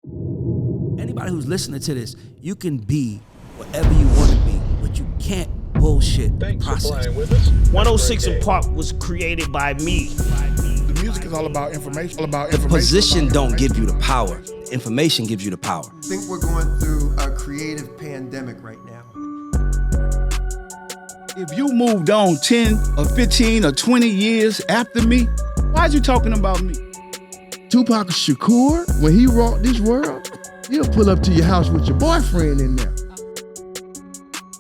Anybody who's listening to this, you can be whatever you want to be, but you can't bullshit the process. Thanks for playing with us. 106 in Park was created by me. The music is all about information. Position don't give you the power. Information gives you the power. I think we're going through a creative pandemic right now. If you moved on 10 or 15 or 20 years after me, why are you talking about me? Tupac Shakur, when he rocked this world, he'll pull up to your house with your boyfriend in there.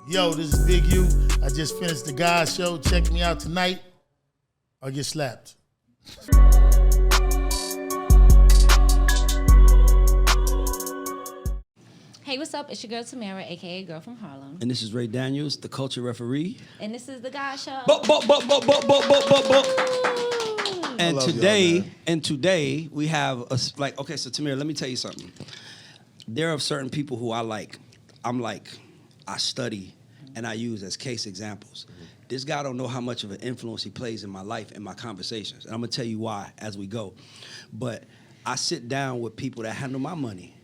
Yo, this is Big U. I just finished the Guys Show. Check me out tonight or get slapped. Hey, what's up? It's your girl Tamira, aka Girl from Harlem. And this is Ray Daniels, the culture referee. And this is the Guys Show. And today we have okay, so Tamira, let me tell you something. There are certain people who I study and I use as case examples. This guy don't know how much of an influence he plays in my life and my conversations. And I'm gonna tell you why as we go. But I sit down with people that handle my money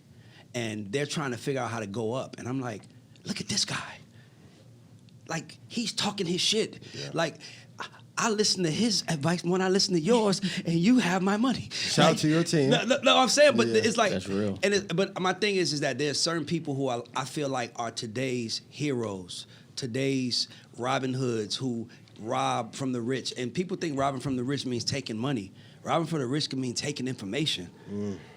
and they're trying to figure out how to go up. And I'm like, look at this guy. Like, he's talking his shit. Yeah. Like, I listen to his advice when I listen to yours, and you have my money. Shout out to your team. No, I'm saying, but it's like, that's real. But my thing is that there's certain people who I feel like are today's heroes, today's Robin Hoods who rob from the rich. And people think robbing from the rich means taking money. Robbing for the rich can mean taking information.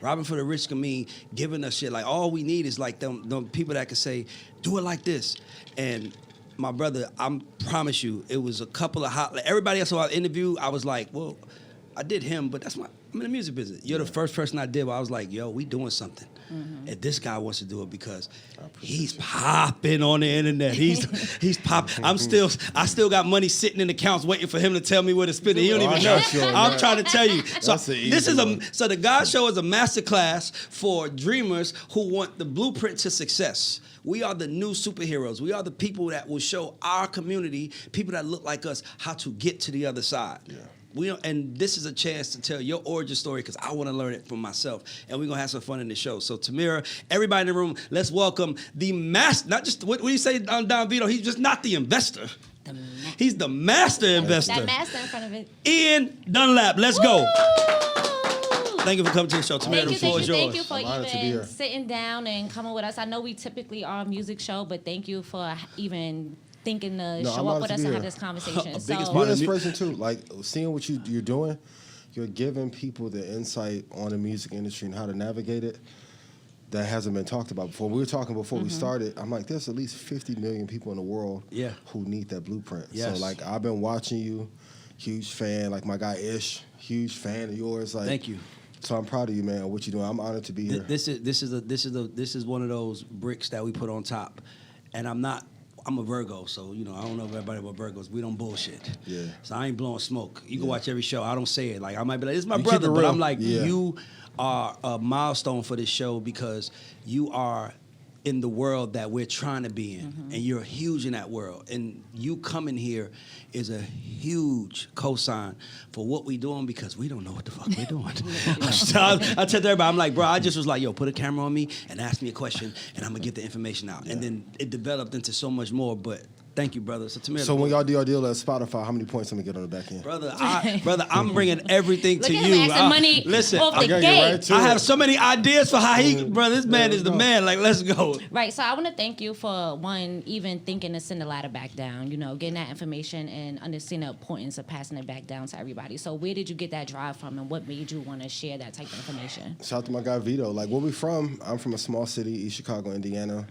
Robbing for the rich can mean giving us shit. Like, all we need is like them people that can say, do it like this. And my brother, I promise you, it was a couple of like everybody else who I interviewed, I was like, well, I did him, but I'm in the music business. You're the first person I did where I was like, yo, we doing something. And this guy wants to do it because he's popping on the internet. He's popping. I still got money sitting in accounts waiting for him to tell me where to spend it. He don't even know. I'm trying to tell you. So so the Guys Show is a masterclass for dreamers who want the blueprint to success. We are the new superheroes. We are the people that will show our community, people that look like us, how to get to the other side. Yeah. And this is a chance to tell your origin story because I want to learn it from myself. And we're going to have some fun in the show. So, Tamira, everybody in the room, let's welcome the master, not just, what do you say, Don Vito? He's just not the investor. He's the master investor. That master in front of it. Ian Dunlap, let's go. Thank you for coming to the show, Tamira. The floor is yours. Thank you for even sitting down and coming with us. I know we typically are a music show, but thank you for even thinking to show up with us and have this conversation. You're an inspiration too. Like, seeing what you're doing, you're giving people the insight on the music industry and how to navigate it that hasn't been talked about before. We were talking before we started. I'm like, there's at least 50 million people in the world who need that blueprint. Yes. So, like, I've been watching you, huge fan. Like, my guy Ish, huge fan of yours. Like, thank you. So I'm proud of you, man. What you're doing. I'm honored to be here. This is one of those bricks that we put on top, and I'm a Virgo, so I don't know if everybody but Virgos. We don't bullshit. Yeah. So I ain't blowing smoke. You can watch every show. I don't say it. Like, I might be like, this is my brother, but I'm like, you are a milestone for this show because you are in the world that we're trying to be in, and you're huge in that world. And you coming here is a huge cosign for what we doing because we don't know what the fuck we're doing. I tell everybody, I'm like, bro, I just was like, yo, put a camera on me and ask me a question, and I'm gonna get the information out. And then it developed into so much more, but thank you, brother. So when y'all do your deal at Spotify, how many points am I get on the back end? Brother, I'm bringing everything to you. Money listen, off the gate. I have so many ideas for how brother, this man is the man. Like, let's go. Right, so I want to thank you for, one, even thinking to send the ladder back down, getting that information and understanding the importance of passing it back down to everybody. So where did you get that drive from, and what made you want to share that type of information? Shout out to my guy Vito. Like, where we from? I'm from a small city, East Chicago, Indiana.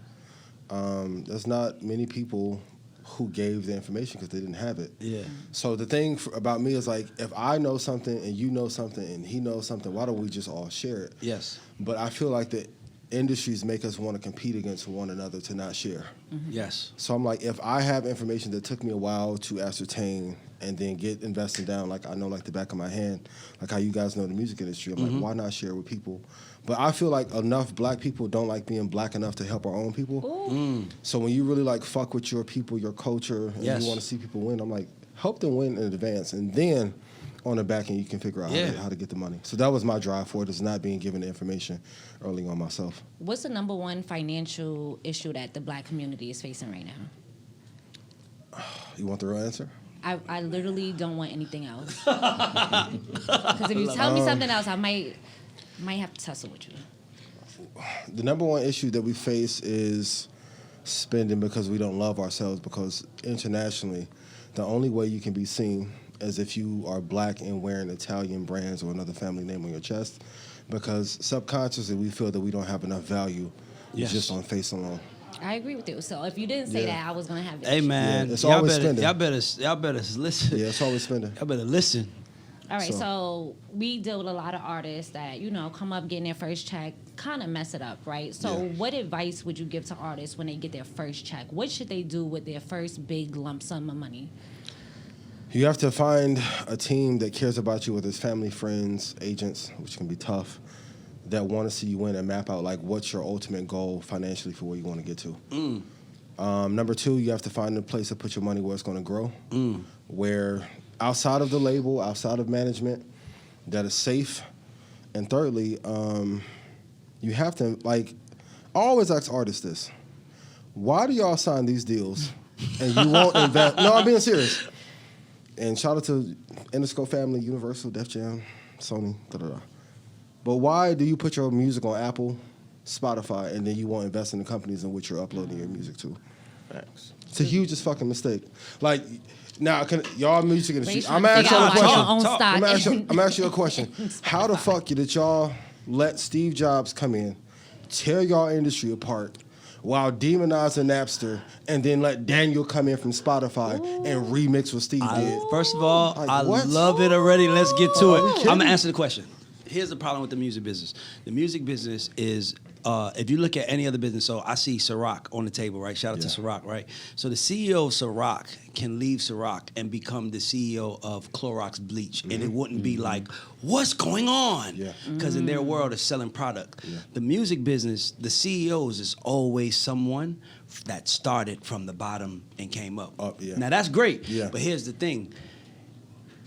There's not many people who gave the information because they didn't have it. Yeah. So the thing about me is, like, if I know something and you know something and he knows something, why don't we just all share it? Yes. But I feel like the industries make us want to compete against one another to not share. Yes. So I'm like, if I have information that took me a while to ascertain and then get invested down, like I know like the back of my hand, like how you guys know the music industry, I'm like, why not share with people? But I feel like enough black people don't like being black enough to help our own people. So when you really like fuck with your people, your culture, and you want to see people win, I'm like, help them win in advance. And then on the back end, you can figure out how to get the money. So that was my drive for it, is not being given the information early on myself. What's the number one financial issue that the Black community is facing right now? You want the real answer? I literally don't want anything else. Because if you tell me something else, I might have to tussle with you. The number one issue that we face is spending because we don't love ourselves, because internationally, the only way you can be seen is if you are Black and wearing Italian brands or another family name on your chest, because subconsciously we feel that we don't have enough value just on face alone. I agree with you. So if you didn't say that, I was gonna have. Hey man, it's y'all always better, spending. y'all better listen. Yeah, it's always spending. Y'all better listen. All right, so we deal with a lot of artists that, come up getting their first check, kind of mess it up, right? So what advice would you give to artists when they get their first check? What should they do with their first big lump sum of money? You have to find a team that cares about you, whether it's family, friends, agents, which can be tough, that want to see you win and map out, like, what's your ultimate goal financially for where you want to get to. Number two, you have to find a place to put your money where it's going to grow, where outside of the label, outside of management, that is safe. And thirdly, you have to, I always ask artists this: why do y'all sign these deals and you won't invest? No, I'm being serious. And shout out to Interscope family, Universal, Def Jam, Sony, da-da-da. But why do you put your music on Apple, Spotify, and then you won't invest in the companies in which you're uploading your music to? Facts. It's a hugest fucking mistake. Now, y'all music industry, I'm I'm asking asking you a question. How the fuck did y'all let Steve Jobs come in, tear y'all industry apart, while demonizing Napster, and then let Daniel come in from Spotify and remix what Steve did? First of all, I what? love it already. Let's get to it. kidding? I'm gonna answer the question. Here's the problem with the music business. The music business is, if you look at any other business, so I see Ciroc on the table, right? Shout out to Ciroc, right? So the CEO of Ciroc can leave Ciroc and become the CEO of Clorox Bleach, and it wouldn't be like, what's going on? Because in their world, it's selling product. The music business, the CEOs is always someone that started from the bottom and came up. Now that's great, but here's the thing.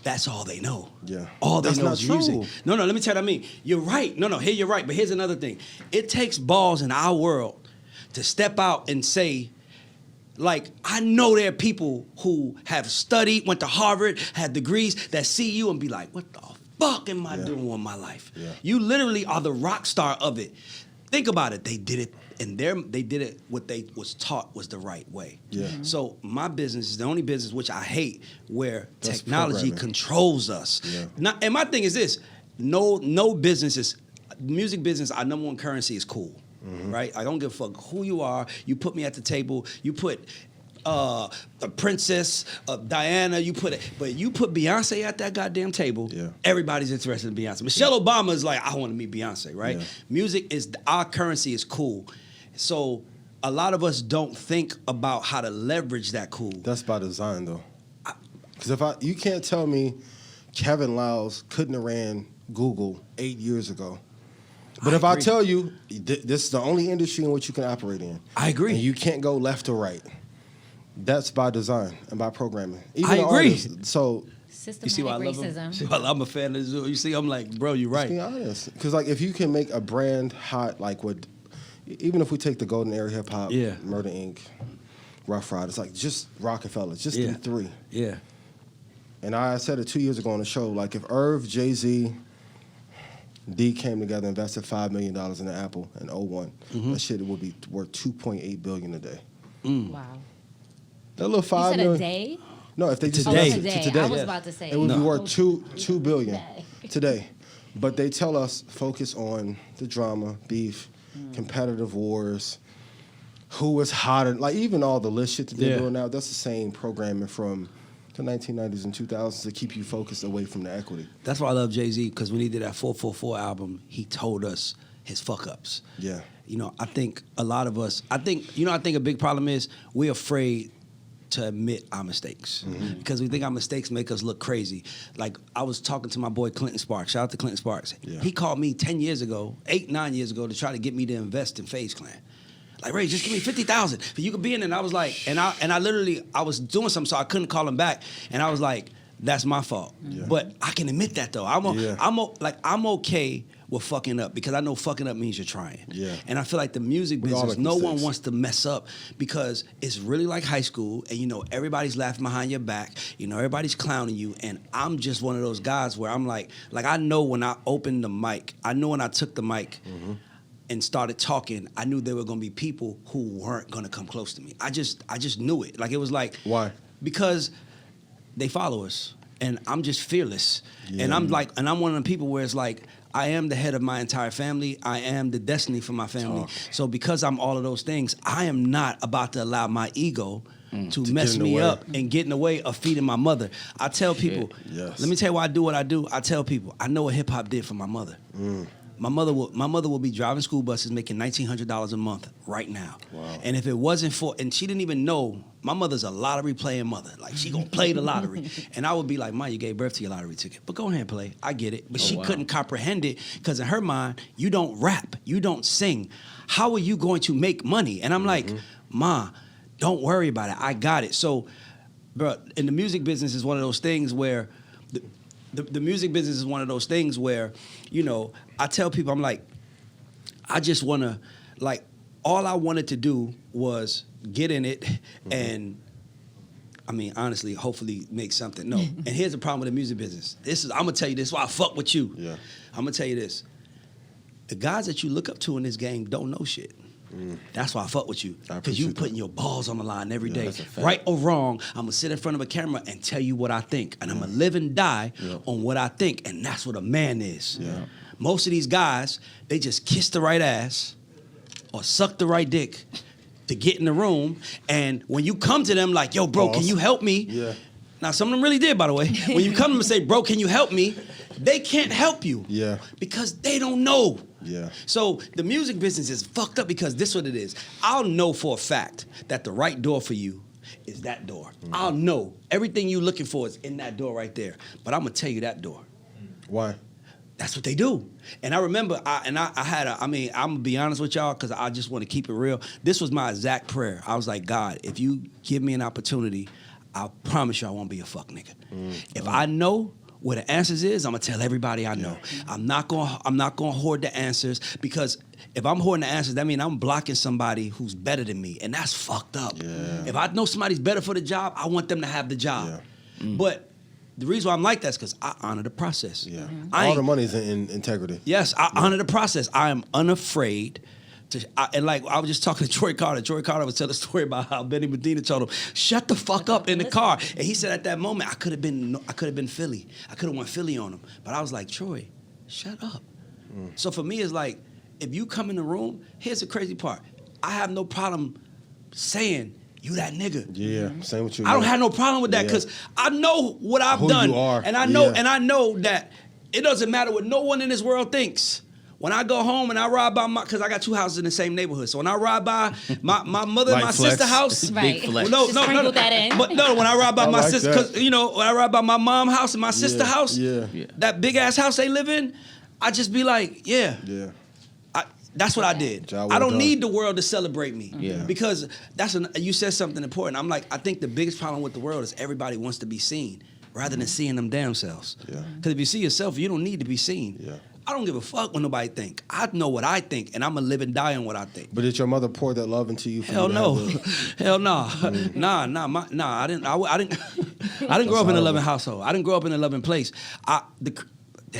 That's all they know. All they know is music. No, let me tell you what I mean. You're right. No, here you're right. But here's another thing. It takes balls in our world to step out and say, I know there are people who have studied, went to Harvard, had degrees, that see you and be like, what the fuck am I doing with my life? You literally are the rock star of it. Think about it. They did it. And they did it what they was taught was the right way. So my business is the only business which I hate, where That's technology controls us. And my thing is this: no business is music business. Our number one currency is cool, right? I don't give a fuck who you are. You put me at the table. You put a princess, Diana. But you put Beyonce at that goddamn table. Everybody's interested in Beyonce. Michelle Obama is like, I want to meet Beyonce, right? Music is our currency is cool. So a lot of us don't think about how to leverage that cool. That's by design, though. Because you can't tell me Kevin Liles couldn't have ran Google 8 years ago. But if I tell you this is the only industry in which you can operate in, I agree. And you can't go left or right. That's by design and by programming. Even I agree. Artists, so Systematic you see why I love racism. him? See why I'm a fan of Zoo. You see, I'm like, bro, you're right. be honest, because if you can make a brand hot, even if we take the golden era hip hop, Murder Inc., Rough Riders, just Rockefeller, just them three. And I said it 2 years ago on the show, if Irv, Jay-Z, D came together, invested $5 million in Apple in 2001, that shit would be worth $2.8 billion a day. Wow. That little $5 You said million. A day? No, if they just Today. today, I was about to say. it would be worth $2 billion Today. today. But they tell us focus on the drama, beef, competitive wars, who is hotter, even all the list shit that they're doing now. That's the same programming from the 1990s and 2000s to keep you focused away from the equity. That's why I love Jay-Z, because when he did that 444 album, he told us his fuck ups. I think a lot of us, I think a big problem is we're afraid to admit our mistakes because we think our mistakes make us look crazy. I was talking to my boy Clinton Sparks. Shout out to Clinton Sparks. He called me 9 years ago, to try to get me to invest in FaZe Clan. Ray, just give me $50,000. You could be in it. And I was like, I was doing something, so I couldn't call him back. And I was like, that's my fault. Yeah. But I can admit that though. I'm okay with fucking up because I know fucking up means you're trying. Yeah. And I feel like the music We all business, make no one mistakes. wants to mess up because it's really like high school, and you know everybody's laughing behind your back. You know everybody's clowning you, and I'm just one of those guys where I'm like I know when I opened the mic, I know when I took the mic. And started talking, I knew there were gonna be people who weren't gonna come close to me. I just knew it. Like it was like Why? Because they follow us, and I'm just fearless. Yeah. And I'm one of the people where it's like I am the head of my entire family. I am the destiny for my family. So because I'm all of those things, I am not about to allow my ego to mess get in the me way. up and get in the way of feeding my mother. I tell people, Yes. let me tell you why I do what I do. I tell people, I know what hip hop did for my mother. My mother will be driving school buses making $1,900 a month right now. Wow. And if it wasn't for, and she didn't even know, my mother's a lottery playing mother. Like she gonna play the lottery. And I would be like, Ma, you gave birth to your lottery ticket, but go ahead and play. I get it. But she couldn't comprehend it because in her mind, you don't rap, you don't sing. How are you going to make money? And I'm like, Ma, don't worry about it. I got it. So, bro, in the music business is one of those things where the music business is one of those things where, you know, I tell people, I'm like, I just want to, like, all I wanted to do was get in it and, I mean, honestly, hopefully make something. No. And here's the problem with the music business. I'm going to tell you this, why I fuck with you. Yeah. I'm going to tell you this. The guys that you look up to in this game don't know shit. That's why I fuck with you. I Because you appreciate putting that. your balls on the line every day. that's a fact. Right or wrong, I'm going to sit in front of a camera and tell you what I think. And I'm going to live and die on what I think. And that's what a man is. Yeah. Most of these guys, they just kiss the right ass or suck the right dick to get in the room. And when you come to them like, yo, bro, can Pause. you help me? Yeah. Now, some of them really did, by the way. When you come to them and say, bro, can you help me? They can't help you. Yeah. Because they don't know. Yeah. So the music business is fucked up because this is what it is. I'll know for a fact that the right door for you is that door. I'll know everything you're looking for is in that door right there. But I'm gonna tell you that door. Why? That's what they do. And I remember, I'm gonna be honest with y'all because I just want to keep it real. This was my exact prayer. I was like, God, if you give me an opportunity, I promise you I won't be a fuck nigga. If I know where the answers is, I'm gonna tell everybody I know. I'm not gonna hoard the answers because if I'm hoarding the answers, that means I'm blocking somebody who's better than me, and that's fucked up. Yeah. If I know somebody's better for the job, I want them to have the job. But the reason why I'm like that is because I honor the process. Yeah. I All ain't- the money's in integrity. Yes, I honor the process. I am unafraid. And like I was just talking to Troy Carter. Troy Carter was telling a story about how Benny Medina told him, "Shut the fuck up in the car." And he said at that moment, I could have been Philly. I could have went Philly on him. But I was like, Troy, shut up. So for me, it's like, if you come in the room, here's the crazy part. I have no problem saying you that nigga. Yeah. Same with you. I don't man. have no problem with that Yeah. because I know what I've Who done, you are. and I know, Yeah. and I know that it doesn't matter what no one in this world thinks. When I go home and I ride by because I got two houses in the same neighborhood, so when I ride by my mother and Like my flex. sister house, Right. flex. well, Just sprinkle that in. But no, when I ride by I my like sister, that. because when I ride by my mom house and my sister house, Yeah. that big ass house they live in, I just be like, yeah. Yeah. That's what I did. Job I well don't done. need the world to celebrate me. Yeah. Because you said something important. I'm like, I think the biggest problem with the world is everybody wants to be seen rather than seeing them damn selves. Yeah. Because if you see yourself, you don't need to be seen. Yeah. I don't give a fuck what nobody think. I know what I think, and I'm gonna live and die on what I think. But did your mother pour that love into you? For Hell you to no, have the- hell no, nah. I didn't. I didn't grow up in a loving household. I didn't grow up in a loving place. How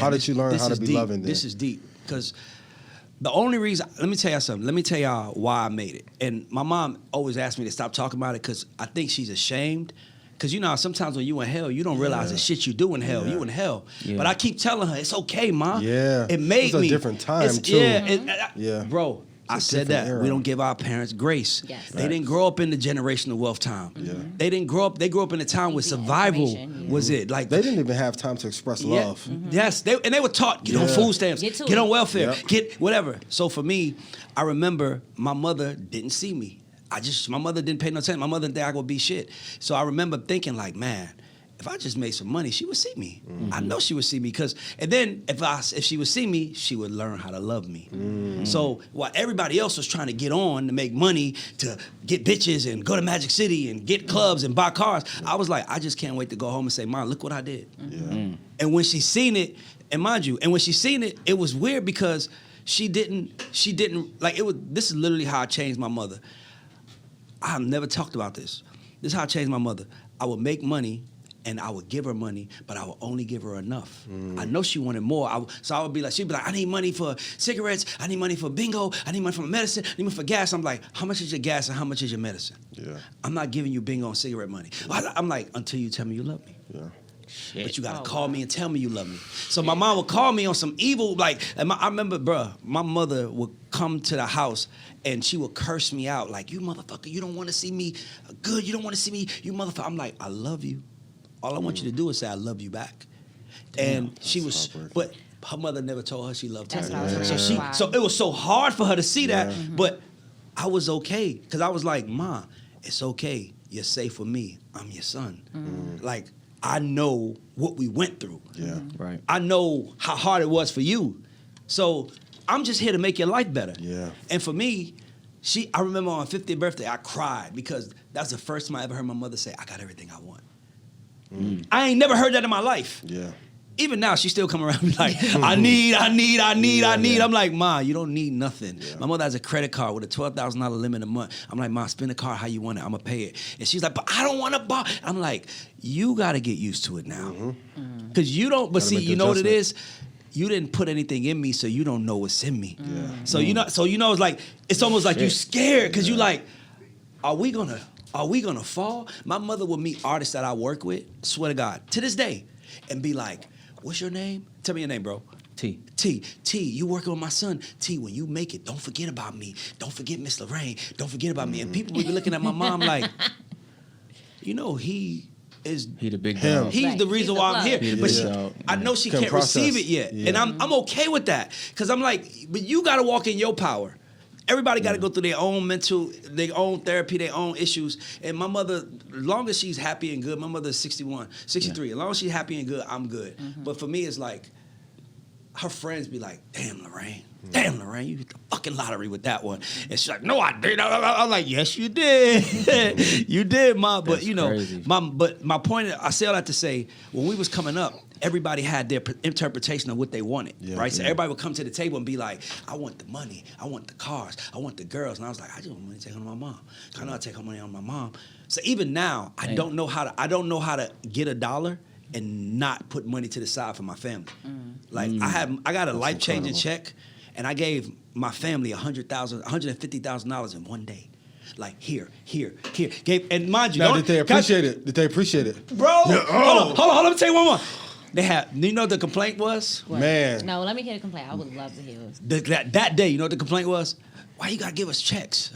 did you learn this how to is be deep. loving then? This is deep because the only reason. Let me tell y'all something. Let me tell y'all why I made it. And my mom always asked me to stop talking about it because I think she's ashamed. Because you know how sometimes when you in hell, you don't realize the shit you do in hell. Yeah. You in hell. Yeah. But I keep telling her, it's okay, Ma. Yeah. It made It was a me. different time, It's- too. Yeah. Yeah. Bro, I a said different that. era. We don't give our parents grace. Yes. They didn't grow up in the generational wealth time. Yeah. They didn't grow up. They grew up in a time where survival information, was it. Like They didn't even have time to express yeah, love. Yes, they were taught, get on Yeah. food stamps, Get to get it. on welfare, Yep. get whatever. So for me, I remember my mother didn't see me. My mother didn't pay no attention. My mother didn't think I would be shit. So I remember thinking like, man, if I just made some money, she would see me. I know she would see me and then if she would see me, she would learn how to love me. So while everybody else was trying to get on to make money, to get bitches and go to Magic City and get clubs and buy cars, I was like, I just can't wait to go home and say, Mom, look what I did. And when she seen it, and mind you, when she seen it, it was weird because she didn't like it was. This is literally how I changed my mother. I've never talked about this. This is how I changed my mother. I would make money and I would give her money, but I would only give her enough. I know she wanted more. So I would be like, she'd be like, I need money for cigarettes, I need money for bingo, I need money for medicine, I need money for gas. I'm like, how much is your gas and how much is your medicine? Yeah. I'm not giving you bingo and cigarette money. I'm like, until you tell me you love me. Yeah. But you gotta call me and tell me you love me. So my mom would call me on some evil, like, I remember, my mother would come to the house and she would curse me out, like, you motherfucker, you don't wanna see me good, you don't wanna see me, you motherfucker. I'm like, I love you. All I want you to do is say I love you back. And she was, but her mother never told her she loved her. So it was so hard for her to see that, but I was okay. Cause I was like, Ma, it's okay. You're safe with me. I'm your son. Like, I know what we went through. Yeah. Right. I know how hard it was for you. So I'm just here to make your life better. Yeah. And for me, I remember on 50th birthday, I cried because that's the first time I ever heard my mother say, I got everything I want. I ain't never heard that in my life. Yeah. Even now, she still come around and be like, I need. I'm like, Ma, you don't need nothing. Yeah. My mother has a credit card with a $12,000 limit a month. I'm like, Ma, spend the card how you want it. I'm going to pay it. And she's like, but I don't want to buy. I'm like, you got to get used to it now. Because you don't, but see, you know what it is? You didn't put anything in me, so you don't know what's in me. Yeah. So you know, it's like, it's almost like you scared because you like, are we gonna fall? My mother would meet artists that I work with, swear to God, to this day, and be like, what's your name? Tell me your name, bro. T, you working with my son. T, when you make it, don't forget about me. Don't forget Miss Lorraine. Don't forget about me. And people would be looking at my mom like, he the big dog. He's the reason why I'm here. But I know she can't receive it yet. Yeah. And I'm okay with that. Because I'm like, but you got to walk in your power. Everybody got to go through their own their own therapy, their own issues. And my mother, as long as she's happy and good, my mother is 63. As long as she's happy and good, I'm good. But for me, it's like, her friends be like, damn, Lorraine, you hit the fucking lottery with that one. And she's like, no, I did. I'm like, yes, you did. You did, Ma. But, crazy. My point, I say all that to say, when we was coming up, everybody had their interpretation of what they wanted, right? So everybody would come to the table and be like, I want the money, I want the cars, I want the girls. And I was like, I just want money to take on my mom. I know I take her money on my mom. So even now, I don't know how to get $1 and not put money to the side for my family. Like I got a life-changing check, and I gave my family $150,000 in one day. Like here. And mind you, now did they appreciate it? Bro, hold on. Let me tell you one more. You know what the complaint was? What? Man. No, let me hear the complaint. I would love to hear it. That day, you know what the complaint was? Why you gotta give us checks?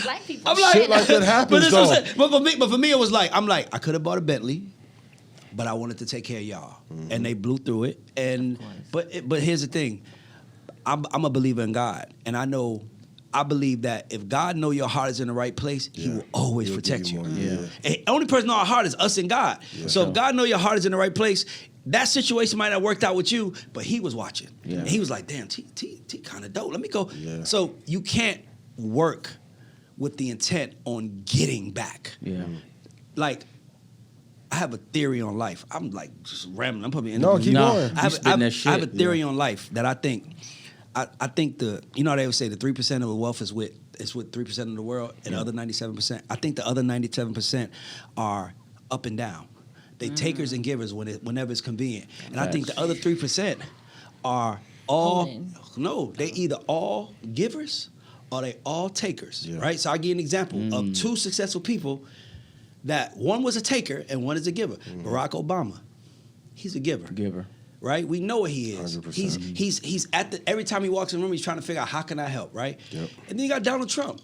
Black people. I'm like, shit like that happens, but for me, it was like, I could have bought a Bentley, but I wanted to take care of y'all. And they blew through it. And but here's the thing. I'm a believer in God. And I believe that if God know your heart is in the right place, He will always protect you. And only person know our heart is us and God. So if God know your heart is in the right place, that situation might not have worked out with you, but He was watching. And He was like, damn, T kind of dope. Let me go. So you can't work with the intent on getting back. Like, I have a theory on life. I'm like just rambling. I'm probably keep going. I have a theory on life that I think you know how they would say the 3% of the wealth is with 3% of the world, and the other 97%. I think the other 97% are up and down. They takers and givers whenever it's convenient. And I think the other 3% are they either all givers or they all takers, right? So I'll give you an example of two successful people that one was a taker and one is a giver. Barack Obama, he's a giver. Right? We know what he is. 100%. He's at every time he walks in the room, he's trying to figure out how can I help, right? And then you got Donald Trump.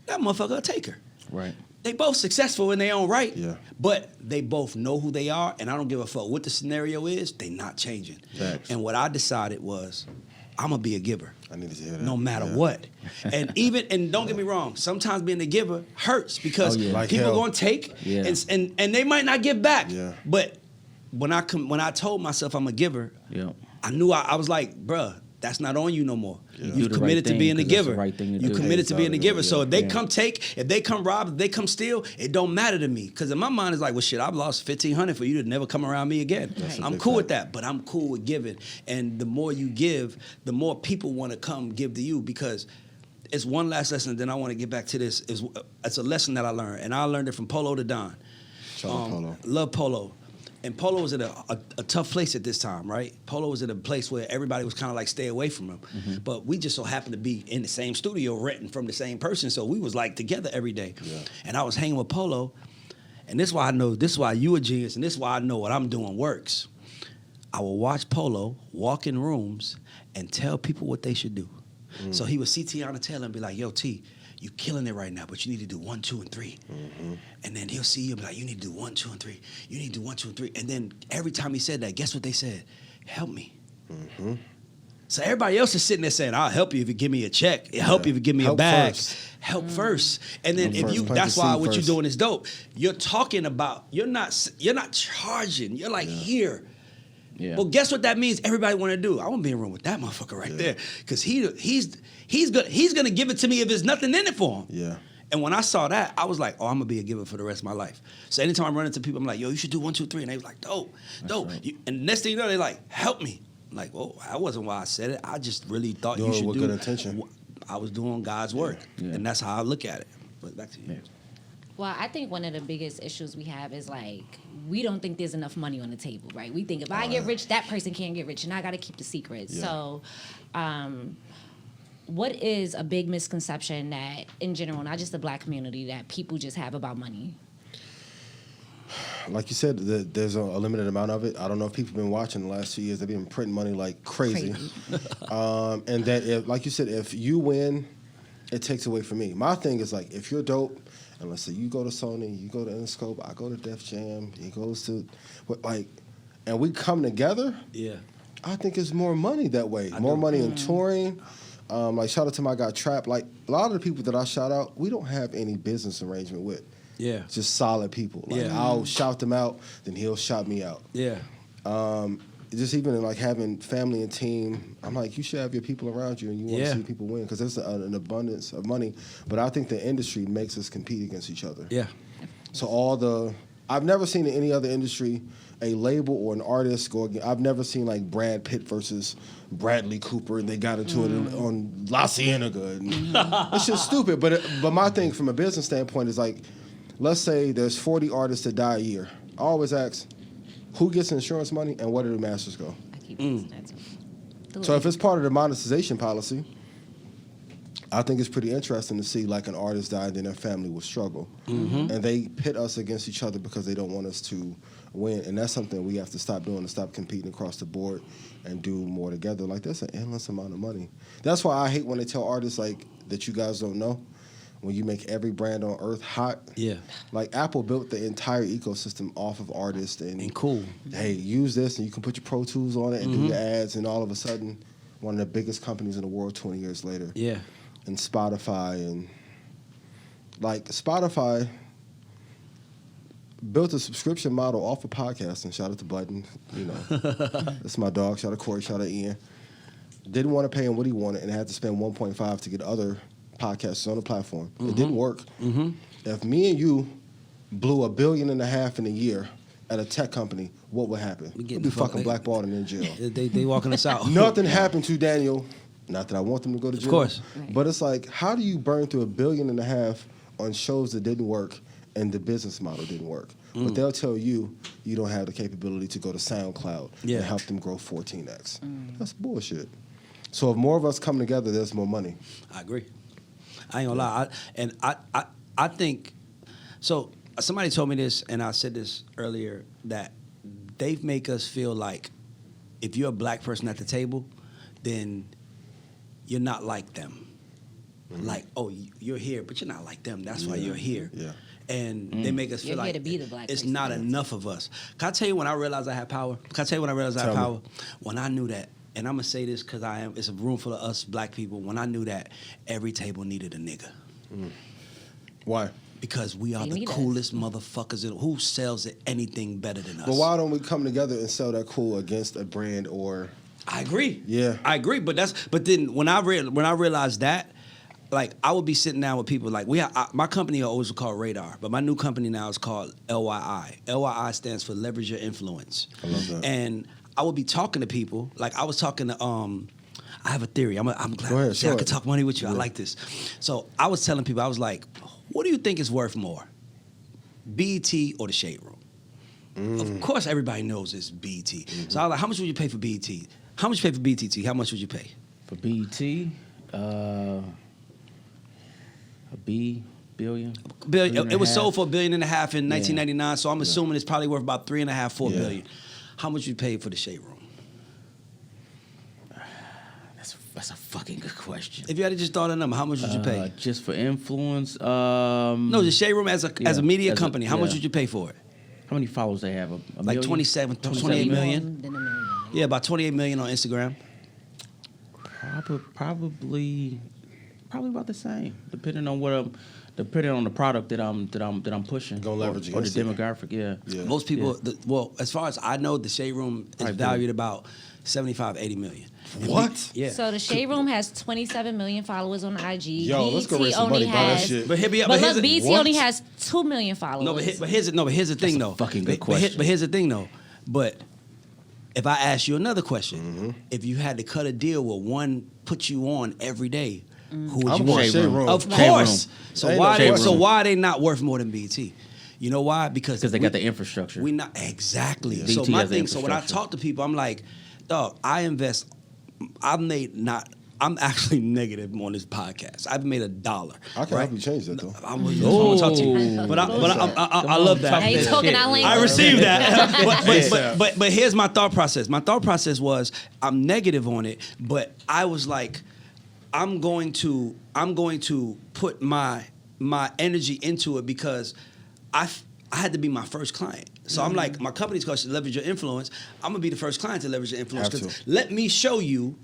That motherfucker a taker. Right. They both successful in their own right, but they both know who they are, and I don't give a fuck what the scenario is, they not changing. And what I decided was, I'm gonna be a giver. I need to hear that. No matter what. And don't get me wrong, sometimes being a giver hurts because Like people hell. gonna take Yeah. and they might not give back. Yeah. But when I told myself I'm a giver, Yeah. I knew I was like, bruh, that's not on you no more. Do You've the committed right to thing, being a 'cause that's the giver. right thing to You do. committed to being a giver. So if they Yeah. come take, if they come rob, if they come steal, it don't matter to me. Because in my mind, it's like, well, shit, I've lost $1,500 for you to never come around me again. a I'm big cool fact. with that, but I'm cool with giving. And the more you give, the more people want to come give to you because it's one last lesson. Then I want to get back to this. It's a lesson that I learned, and I learned it from Polow da Don. Shout out Polow. Love Polow. And Polow was at a tough place at this time, right? Polow was at a place where everybody was kind of like stay away from him. But we just so happened to be in the same studio renting from the same person. So we was like together every day. Yeah. And I was hanging with Polow. And this is why I know, this is why you a genius, and this is why I know what I'm doing works. I will watch Polow walk in rooms and tell people what they should do. So he would see Tiana Taylor and be like, yo, T, you killing it right now, but you need to do 1, 2, and 3. And then he'll see you and be like, you need to do 1, 2, and 3. You need to do 1, 2, and 3. And then every time he said that, guess what they said? Help me. So everybody else is sitting there saying, I'll help you if you give me a check. I'll help you if you give me a Help bag. first. Help first. And then Help if you, first. Plant that's the why seed what you're first. doing is dope. You're talking about, you're not charging. You're like, here. Yeah. Well, guess what that means? Everybody want to do. I want to be in a room with that motherfucker right there, because he's gonna give it to me if there's nothing in it for him. Yeah. And when I saw that, I was like, oh, I'm gonna be a giver for the rest of my life. So anytime I run into people, I'm like, yo, you should do 1, 2, 3, and they was like, dope. right. And next thing you know, they like, help me. I'm like, well, that wasn't why I said it. I just really thought Doing you should with do. good intention. I was doing God's work, Yeah. and that's how I look at it. But back to you. Yeah. Well, I think one of the biggest issues we have is like we don't think there's enough money on the table, right? We think if I get rich, that person can't get rich, and I got to keep the secret. Yeah. So, what is a big misconception that, in general, not just the Black community, that people just have about money? Like you said, there's a limited amount of it. I don't know if people have been watching the last 2 years. They've been printing money like crazy. And that, if, like you said, if you win, it takes away from me. My thing is like, if you're dope, and let's say you go to Sony, you go to Interscope, I go to Def Jam, he goes to, and we come together, Yeah. I think it's more money that way. More money in touring. Like, shout out to my guy Trap. Like, a lot of the people that I shout out, we don't have any business arrangement with. Yeah. Just solid people. Like, Yeah. I'll shout them out, then he'll shout me out. Yeah. Just even in like having family and team, I'm like, you should have your people around you and you want Yeah. to see people win because there's an abundance of money. But I think the industry makes us compete against each other. Yeah. So I've never seen in any other industry a label or an artist go against. I've never seen like Brad Pitt versus Bradley Cooper and they got into it on La Cienega. And it's just stupid. But my thing from a business standpoint is like, let's say there's 40 artists that die a year. I always ask, who gets insurance money and where do the masters go? I keep asking that too. So if it's part of the monetization policy, I think it's pretty interesting to see like an artist die and then their family will struggle. And they pit us against each other because they don't want us to win. And that's something we have to stop doing, to stop competing across the board and do more together. Like, that's an endless amount of money. That's why I hate when they tell artists like that you guys don't know. When you make every brand on earth hot. Yeah. Like, Apple built the entire ecosystem off of artists. And cool. Hey, use this and you can put your Pro Tools on it and do your ads, and all of a sudden, one of the biggest companies in the world 20 years later. Yeah. And Spotify, and like Spotify built a subscription model off of podcasting. Shout out to Button, you know. That's my dog. Shout out to Corey, shout out to Ian. Didn't want to pay him what he wanted and had to spend 1.5 to get other podcasts on the platform. It didn't work. If me and you blew $1.5 billion in a year at a tech company, what would happen? We'd be fucking blackballed and in jail. They walking us out. Nothing happened to Daniel. Not that I want them to go to jail. Of course. Right. But it's like, how do you burn through $1.5 billion on shows that didn't work and the business model didn't work? But they'll tell you you don't have the capability to go to SoundCloud and help them grow 14x. That's bullshit. So if more of us come together, there's more money. I agree. I ain't gonna lie. I think so. Somebody told me this, and I said this earlier, that they make us feel like if you're a black person at the table, then you're not like them. Like, oh, you're here, but you're not like them. That's why you're here. Yeah. And they make us feel You're like here to be the black it's person. not enough of us. Can I tell you when I realized I had power? Can I tell you when I realized I had Tell me. power? When I knew that and I'm gonna say this because it's a room full of us black people. When I knew that every table needed a nigga. Why? Because we are They the need us. coolest motherfuckers. Who sells anything better than us? But why don't we come together and sell that cool against a brand or? I agree. Yeah. I agree. But then when I realized that, like I would be sitting down with people like my company always was called Radar, but my new company now is called LYI. LYI stands for Leverage Your Influence. I love that. And I would be talking to people. Like I was talking to I have a theory. I'm glad Go ahead, see, I sure. could talk money with you. Yeah. I like this. So I was telling people, I was like, what do you think is worth more? BET or the Shade Room? Of course everybody knows it's BET. So I was like, how much would you pay for BET? How much you pay for BET? How much would you pay? For BET, a billion. It was sold for $1.5 billion in 1999, so I'm assuming it's probably worth about $3.5, $4 billion. How much you paid for the Shade Room? That's a fucking good question. If you had to just throw a number, how much would you pay? Just for influence. No, the Shade Room as a media company, how much would you pay for it? How many followers they have? A Like million? 28 million. Than a million. Yeah, about 28 million on Instagram. Probably about the same, depending on depending on the product that I'm pushing. Gonna leverage or the against it. demographic. Yeah. Most people, as far as I know, the Shade Room is Probably valued about 75, 80 million. And What? Yeah. So the Shade Room has 27 million followers on IG. Yo, let's go raise some only money. Buy that has, shit. But But here's look, the- BT What? only has 2 million followers. but here's the thing though. fucking good But question. here's the thing though. But if I ask you another question, if you had to cut a deal with one put you on every day, who would I'm you going want? Shade Room. Of Shade course. Room. So Ain't why no they, Shade so Room. why are they not worth more than BT? You know why? Because Because they got the infrastructure. We not exactly. Yeah. So BT my has the thing. So when I infrastructure. talk to people, I'm like, dog, I invest. I'm actually negative on this podcast. I've made $1. I can help you change that though. I just want to talk to you, but I love that. Now you talking our language. I received that. but here's my thought process. My thought process was I'm negative on it, but I was like, I'm going to put my energy into it because I had to be my first client. So I'm like, my company's called Leverage Your Influence. I'm gonna be the first client to leverage your influence. Have 'Cause to. let me show you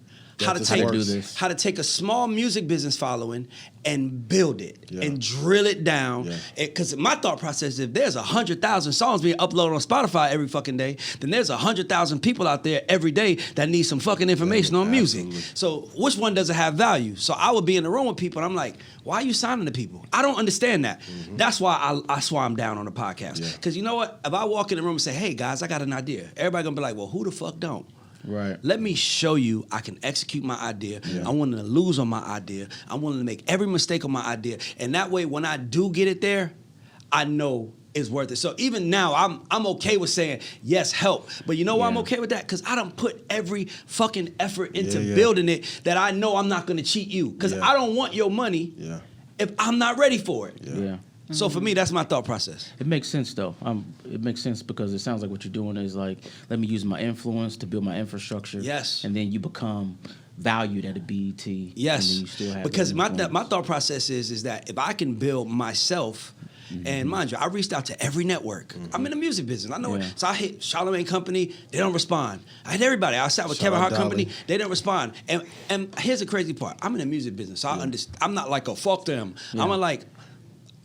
how to this take works. how to take a small music business following and build it Yeah. and drill it down. Yeah. Because my thought process is if there's 100,000 songs being uploaded on Spotify every fucking day, then there's 100,000 people out there every day that need some fucking information on music. Absolutely. So which one doesn't have value? So I would be in the room with people and I'm like, why are you signing to people? I don't understand that. That's why I'm down on the podcast. Yeah. Because you know what? If I walk in the room and say, hey guys, I got an idea, everybody gonna be like, well, who the fuck don't? Right. Let me show you I can execute my idea. Yeah. I'm willing to lose on my idea. I'm willing to make every mistake on my idea. And that way, when I do get it there, I know it's worth it. So even now, I'm okay with saying, yes, help. But you know why I'm Yeah. okay with that? Because I don't put every fucking effort into Yeah. building it that I know I'm not going to cheat you. Because Yeah. I don't want your money Yeah. if I'm not ready for it. Yeah. So for me, that's my thought process. It makes sense though. It makes sense because it sounds like what you're doing is like, let me use my influence to build my infrastructure. Yes. And then you become valued at a BET. Yes, And then you still have because that my influence. thought process is that if I can build myself, and mind you, I reached out to every network. I'm in the music business. I know it. Yeah. So I hit Charlamagne Company, they don't respond. I hit everybody. I sat with Shout Kevin out Hart Dolly. Company, they don't respond. And here's the crazy part. I'm in the music business, so I understand. I'm not like, oh, fuck them. I'm like,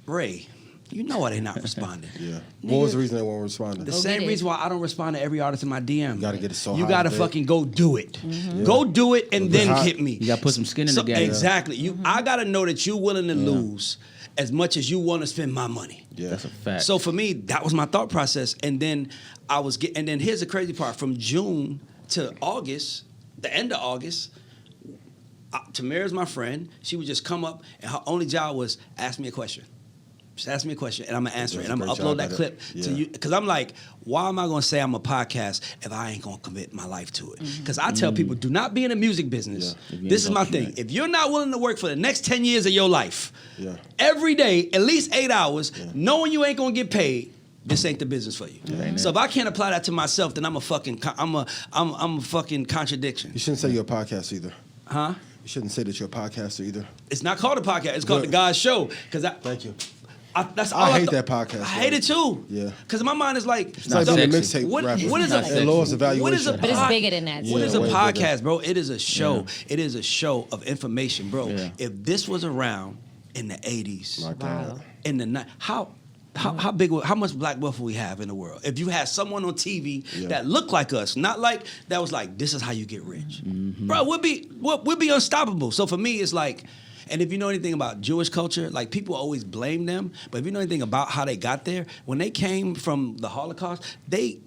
Ray, you know why they not responding. Yeah. What was the reason they weren't responding? The Go same get it. reason why I don't respond to every artist in my DM. You gotta get it so You high gotta big. fucking go do it. Go do it and Go then hot. hit me. You gotta put some skin in the game. Exactly. I gotta know that you're willing to lose as much as you want to spend my money. Yeah. That's a fact. So for me, that was my thought process. And then and then here's the crazy part. From June to August, the end of August, Tamira's my friend. She would just come up and her only job was ask me a question. Just ask me a question and I'm gonna answer it. And I'm gonna Does a great upload that job clip at it. to Yeah. you. Because I'm like, why am I gonna say I'm a podcast if I ain't gonna commit my life to it? Because I tell people, do not be in the music business. Yeah. If you This ain't is my gonna thing. commit. If you're not willing to work for the next 10 years of your life, Yeah. every day, at least 8 hours, knowing you ain't gonna get paid, this ain't the business for you. So if I can't apply that to myself, then I'm a fucking contradiction. You shouldn't say you're a podcaster either. Huh? You shouldn't say that you're a podcaster either. It's not called a podcast. It's called Good. The God's Show. Because Thank you. That's all I hate that podcast. I hate it too. Yeah. Because my mind is like, It's like being a mixtape what rapper. is Not a sexy. It lowers the valuation. what is a But it's pod- bigger than that. What Yeah, is a way podcast, bigger. bro? It is a show. Yeah. It is a show of information, bro. Yeah. If this was around in the 80s, My God. in the night, how big? How much black wealth will we have in the world? If you had someone on TV Yeah. that looked like us, not like that was like, this is how you get rich, bro. We'll be unstoppable. So for me, it's like, and if you know anything about Jewish culture, like people always blame them, but if you know anything about how they got there, when they came from the Holocaust, they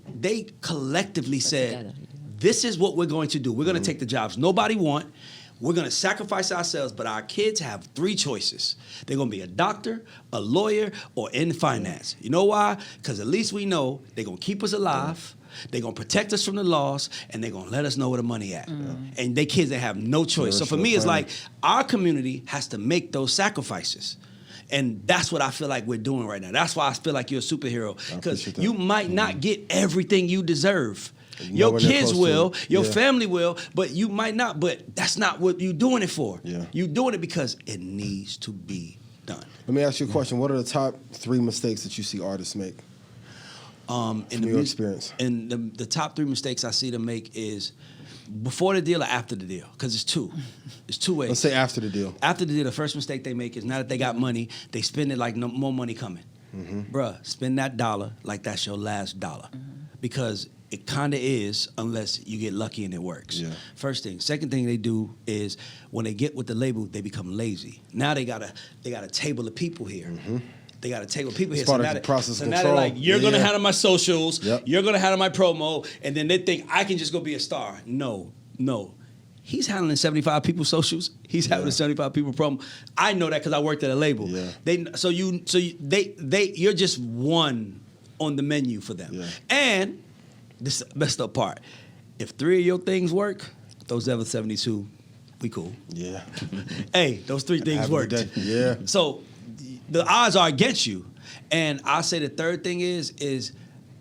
collectively said, together. this is what we're going to do. We're going to take the jobs nobody want. We're going to sacrifice ourselves, but our kids have 3 choices. They're going to be a doctor, a lawyer, or in finance. You know why? Because at least we know they're going to keep us alive, they're going to protect us from the loss, and they're going to let us know where the money at. And they kids, they have no choice. So for me, it's like our community has to make those sacrifices. And that's what I feel like we're doing right now. That's why I feel like you're a superhero. Because appreciate that. you might not get everything you deserve. Nowhere Your near kids close to will, it. your Yeah. family will, but you might not. But that's not what you're doing it for. Yeah. You're doing it because it needs to be done. Let me ask you a question. What are the top 3 mistakes that you see artists make? In From your experience. And the top 3 mistakes I see them make is before the deal or after the deal, because it's 2. It's 2 ways. Let's say after the deal. After the deal, the first mistake they make is now that they got money, they spend it like no more money coming. Bruh, spend that dollar like that's your last dollar. Because it kind of is unless you get lucky and it works. Yeah. First thing. Second thing they do is when they get with the label, they become lazy. Now they got a table of people here. They got a table of people It's here. part of now the process so now control. they're like, you're Yeah, gonna yeah. handle my socials, Yep. you're gonna handle my promo, and then they think I can just go be a star. No. He's handling 75 people's socials. He's handling 75 people promo. I know that because I worked at a label. Yeah. You're just one on the menu for them. Yeah. And this is the messed up part. If 3 of your things work, those other 72, we cool. Yeah. Hey, those 3 things Have a worked. good day. Yeah. So the odds are against you. And I say the third thing is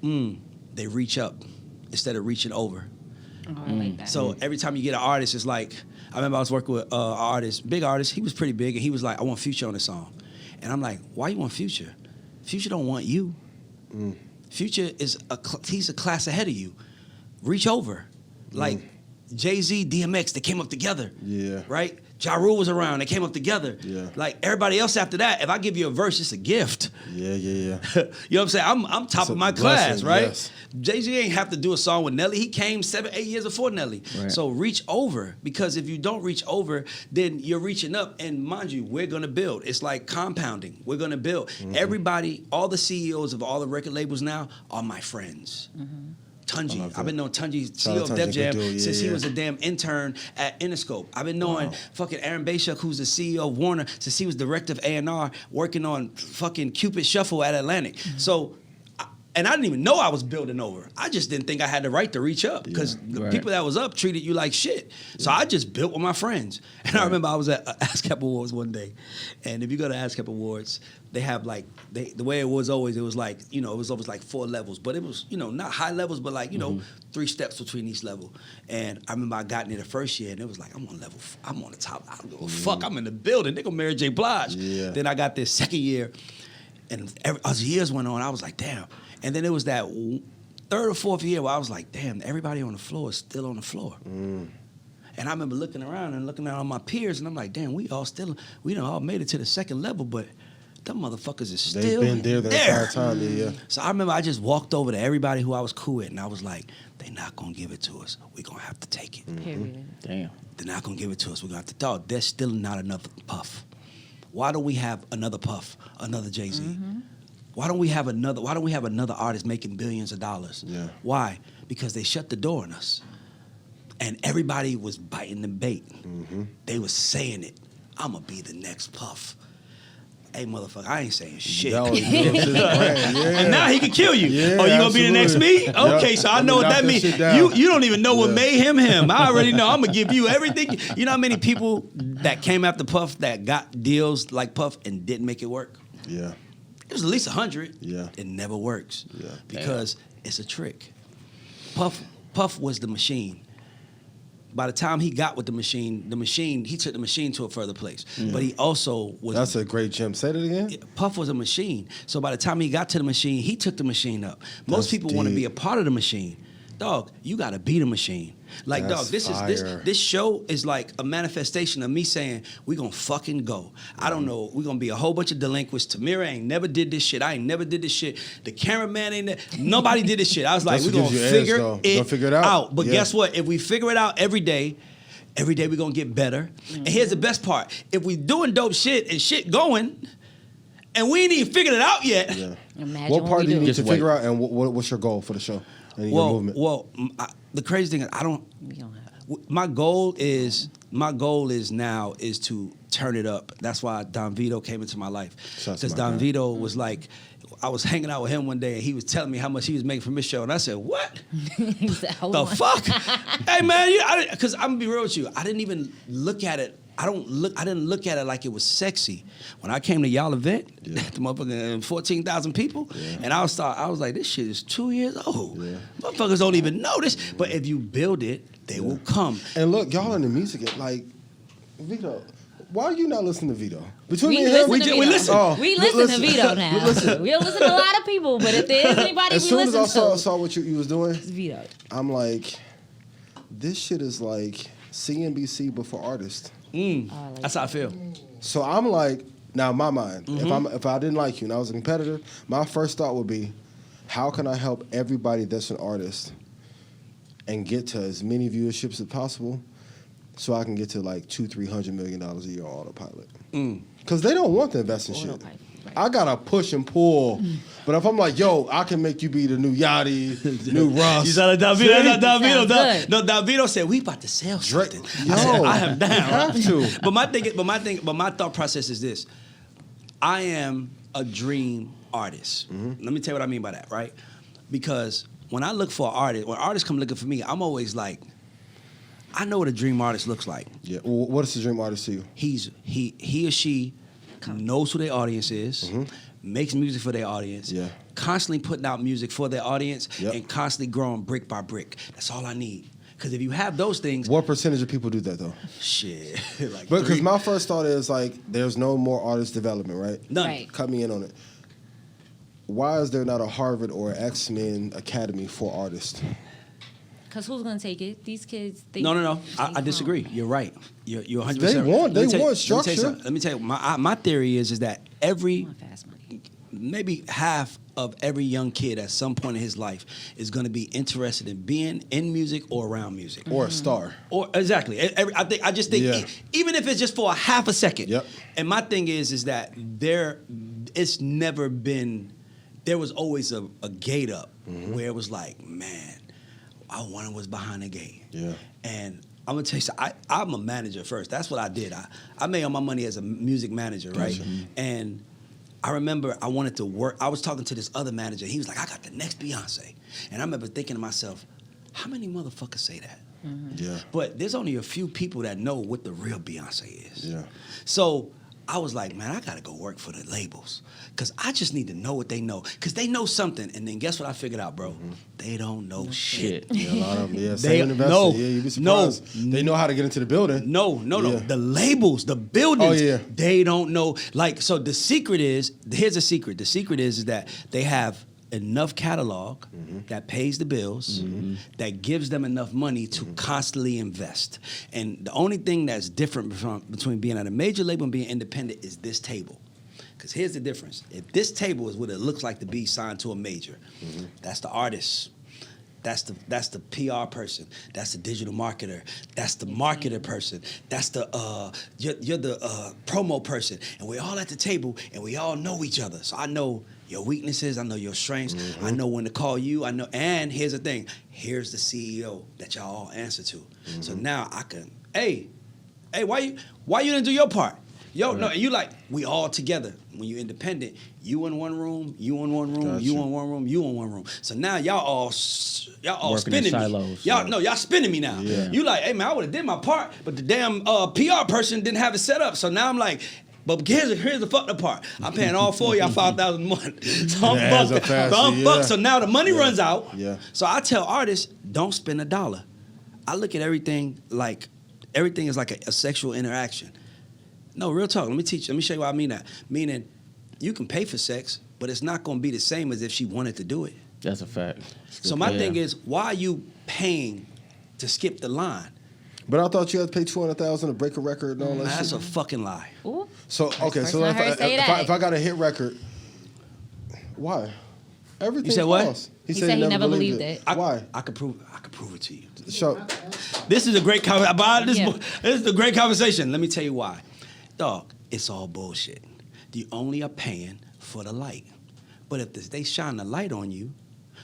they reach up instead of reaching over. Oh, I like that. So every time you get an artist, it's like, I remember I was working with an artist, big artist. He was pretty big, and he was like, I want Future on the song. And I'm like, why you want Future? Future don't want you. Future is he's a class ahead of you. Reach over. Like Jay-Z, DMX, they came up together. Yeah. Right? Ja Rule was around, they came up together. Yeah. Like everybody else after that, if I give you a verse, it's a gift. Yeah. You know what I'm saying? I'm top It's a of my blessing, class, right? yes. Jay-Z ain't have to do a song with Nelly. He came 7-8 years before Nelly. Right. So reach over, because if you don't reach over, then you're reaching up. And mind you, we're gonna build. It's like compounding. We're gonna build. Everybody, all the CEOs of all the record labels now are my friends. Tunji. love I've been that. knowing Tunji, Shout CEO out of Tunji, Def good Jam, dude. Yeah, since he yeah. was a damn intern at Interscope. I've been knowing fucking Aaron Bayshuk, who's the CEO of Warner, since he was director of A&R, working on fucking Cupid Shuffle at Atlantic. So, and I didn't even know I was building over. I just didn't think I had the right to reach up, because the Right. people that was up treated you like shit. So I just built with my friends. And I remember I was at ASCAP Awards one day. And if you go to ASCAP Awards, they have like, the way it was always, it was like, it was always like 4 levels. But it was, not high levels, but like, 3 steps between each level. And I remember I got in there the first year, and it was like, I'm on the top. I don't give a fuck, I'm in the building. They gonna Mary J. Blige. Yeah. Then I got this second year, and as the years went on, I was like, damn. And then it was that 3rd or 4th year where I was like, damn, everybody on the floor is still on the floor. And I remember looking around and looking at all my peers, and I'm like, damn, we all made it to the 2nd level, but them motherfuckers is still They've been there the entire time. Yeah. So I remember I just walked over to everybody who I was cool with, and I was like, they're not gonna give it to us. We're gonna have to take it. Period. Damn. They're not gonna give it to us. We're gonna have to dog. There's still not another Puff. Why don't we have another Puff, another Jay-Z? Why don't we have another artist making billions of dollars? Yeah. Why? Because they shut the door on us. And everybody was biting the bait. They was saying it. I'm gonna be the next Puff. Hey, motherfucker, I ain't saying shit. That was his brand. Yeah. And now he can kill you. Yeah, Oh, you gonna be the next me? absolutely. Okay, Yep. so I know what Knock that that means. shit down. You don't even know what Yeah. made him. I already know. I'm gonna give you everything. You know how many people that came after Puff that got deals like Puff and didn't make it work? Yeah. It was at least 100. Yeah. It never works. Yeah. Because it's a trick. Puff was the machine. by the time he got with the machine, he took the machine to a further place. But he also was. That's a great gem. Say that again. Puff was a machine. So by the time he got to the machine, he took the machine up. Most That's people want to be deep. a part of the machine. Dog, you gotta be the machine. Like, That's dog, fire. this show is like a manifestation of me saying, we gonna fucking go. I don't know, we gonna be a whole bunch of delinquents. Tamira ain't never did this shit. I ain't never did this shit. The cameraman nobody did this shit. I was like, That's we what gonna gives you edge, figure though. We gonna figure it out. But Yeah. guess what? If we figure it out every day we're gonna get better. And here's the best part. If we doing dope shit and shit going, and we ain't even figured it out yet. Yeah. Imagine What what part we do you do. need Just to figure out, and what's your goal for the show and your movement? The crazy thing is, We don't have. my goal is now is to turn it up. That's why Don Vito came into my life. Shouts to Because my Don guy. Vito was like, I was hanging out with him one day and he was telling me how much he was making from his show, and I said, "What He said, "Hold the on." fuck?" Hey man, because I'm gonna be real with you, I didn't even look at it. I didn't look at it like it was sexy. When I came to y'all event, the motherfucking 14,000 people, and I was like, this shit is 2 years old. Yeah. Motherfuckers don't even know this. But if you build it, they will come. And look, y'all in the music, like Vito. Why are you not listening to Vito? Between We me and him, listen to we Vito. listen. Oh, We listen to Vito now. Listen. We don't listen to a lot of people, but if there is anybody As we soon as listen I to, saw what you was doing, it's Vito. I'm like, this shit is like CNBC but for artists. That's how I feel. So I'm like, now in my mind, Mm-hmm. if I didn't like you and I was a competitor, my first thought would be, how can I help everybody that's an artist and get to as many viewerships as possible, so I can get to like $200-300 million a year on autopilot? Because they don't want to invest in shit. Autopilot, right. I gotta push and pull, but if I'm like, yo, I can make you be the new Yachty, the new Russ. You saw that Don Vito? Sounds good. No, Don Vito said we about to sell Drake. something. Yo, I said, I am down. you have to. But my thought process is this: I am a dream artist. Let me tell you what I mean by that, right? Because when I look for an artist, when artists come looking for me, I'm always like, I know what a dream artist looks like. Yeah. Well, what is the dream artist to you? He or she knows who their audience is, makes music for their audience, Yeah. constantly putting out music for their audience, Yep. and constantly growing brick by brick. That's all I need. Because if you have those things, What percentage of people do that though? shit, like Because three- my first thought is like, there's no more artist development, right? none. Right. Cut me in on it. Why is there not a Harvard or X-Men Academy for artists? Because who's gonna take it? These kids. No. I disagree. You're right. You're 100%. They want Let me tell you- structure. Let me tell you, my theory is that every Want fast money. maybe half of every young kid at some point in his life is going to be interested in being in music or around music. Or a star? Or exactly. I just think Yeah. even if it's just for a half a second. Yep. And my thing is that it's never been. There was always a gate up where it was like, man, I wanted was behind the gate. Yeah. And I'm gonna tell you something. I'm a manager first. That's what I did. I made all my money as a music manager, right? And I remember I wanted to work. I was talking to this other manager. He was like, I got the next Beyonce. And I remember thinking to myself, how many motherfuckers say that? Yeah. But there's only a few people that know what the real Beyonce is. Yeah. So I was like, man, I gotta go work for the labels. Cause I just need to know what they know. Cause they know something. And then guess what I figured out, bro? They don't know shit. Yeah, a lot of them. Yeah, They- same investor. no, Yeah, you'd be no. surprised. They know how to get into the building. No. Yeah. The labels, the buildings, Oh, yeah. they don't know. Like, so the secret is, here's the secret. The secret is that they have enough catalog that pays the bills, that gives them enough money to constantly invest. And the only thing that's different between being at a major label and being independent is this table. Because here's the difference. If this table is what it looks like to be signed to a major, that's the artist. That's the PR person. That's the digital marketer. That's the marketer person. That's the you're the promo person. And we're all at the table and we all know each other. So I know your weaknesses. I know your strengths. I know when to call you. I know. And here's the thing. Here's the CEO that y'all all answer to. So now I can. Hey, why you didn't do your part? Yo, no, and you like, we all together. When you're independent, you in one room, you in one room, Gotcha. you in one room, you in one room. So now y'all all Working in spinning me. silos. Y'all spinning me now. Yeah. You like, hey man, I would have did my part, but the damn PR person didn't have it set up. So now I'm like, but here's the fucked up part. I'm paying all four of y'all $5,000 a month. So I'm Yeah, fucked. that's a So I'm fancy, fucked. yeah. So now the money runs out. Yeah. So I tell artists, don't spend $1. I look at everything is like a sexual interaction. No, real talk. Let me show you why I mean that. Meaning, you can pay for sex, but it's not going to be the same as if she wanted to do it. That's a fact. So my thing is, why are you paying to skip the line? But I thought you had to pay $200,000 to break a record and all that That's shit. a fucking lie. Ooh. So okay, First so I heard say that. if I got a hit record, why? Everything You said what? false. He said he never believed it. Why? I could prove it to you. Show. This is a great Yeah. This is a great conversation. Let me tell you why. Dog, it's all bullshit. You only are paying for the light. But if they shine the light on you,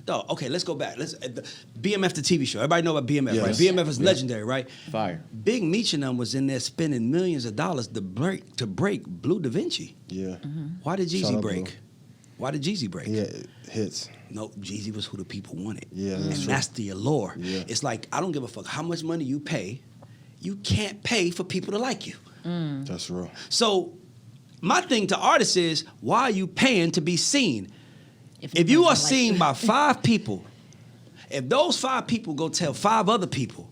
dog, okay, let's go back. BMF, the TV show. Everybody know about BMF, Yes. right? BMF is legendary, right? Fire. Big Meech and them was in there spending millions of dollars to break Blue Da Vinci. Yeah. Why did Shout Jeezy out, break? Blue. Why did Jeezy break? Yeah, hits. No, Jeezy was who the people wanted. Yeah, that's and true. that's the allure. Yeah. It's like, I don't give a fuck how much money you pay. You can't pay for people to like you. That's real. So my thing to artists is, why are you paying to be seen? If If you are like seen you. by 5 people, if those 5 people go tell 5 other people,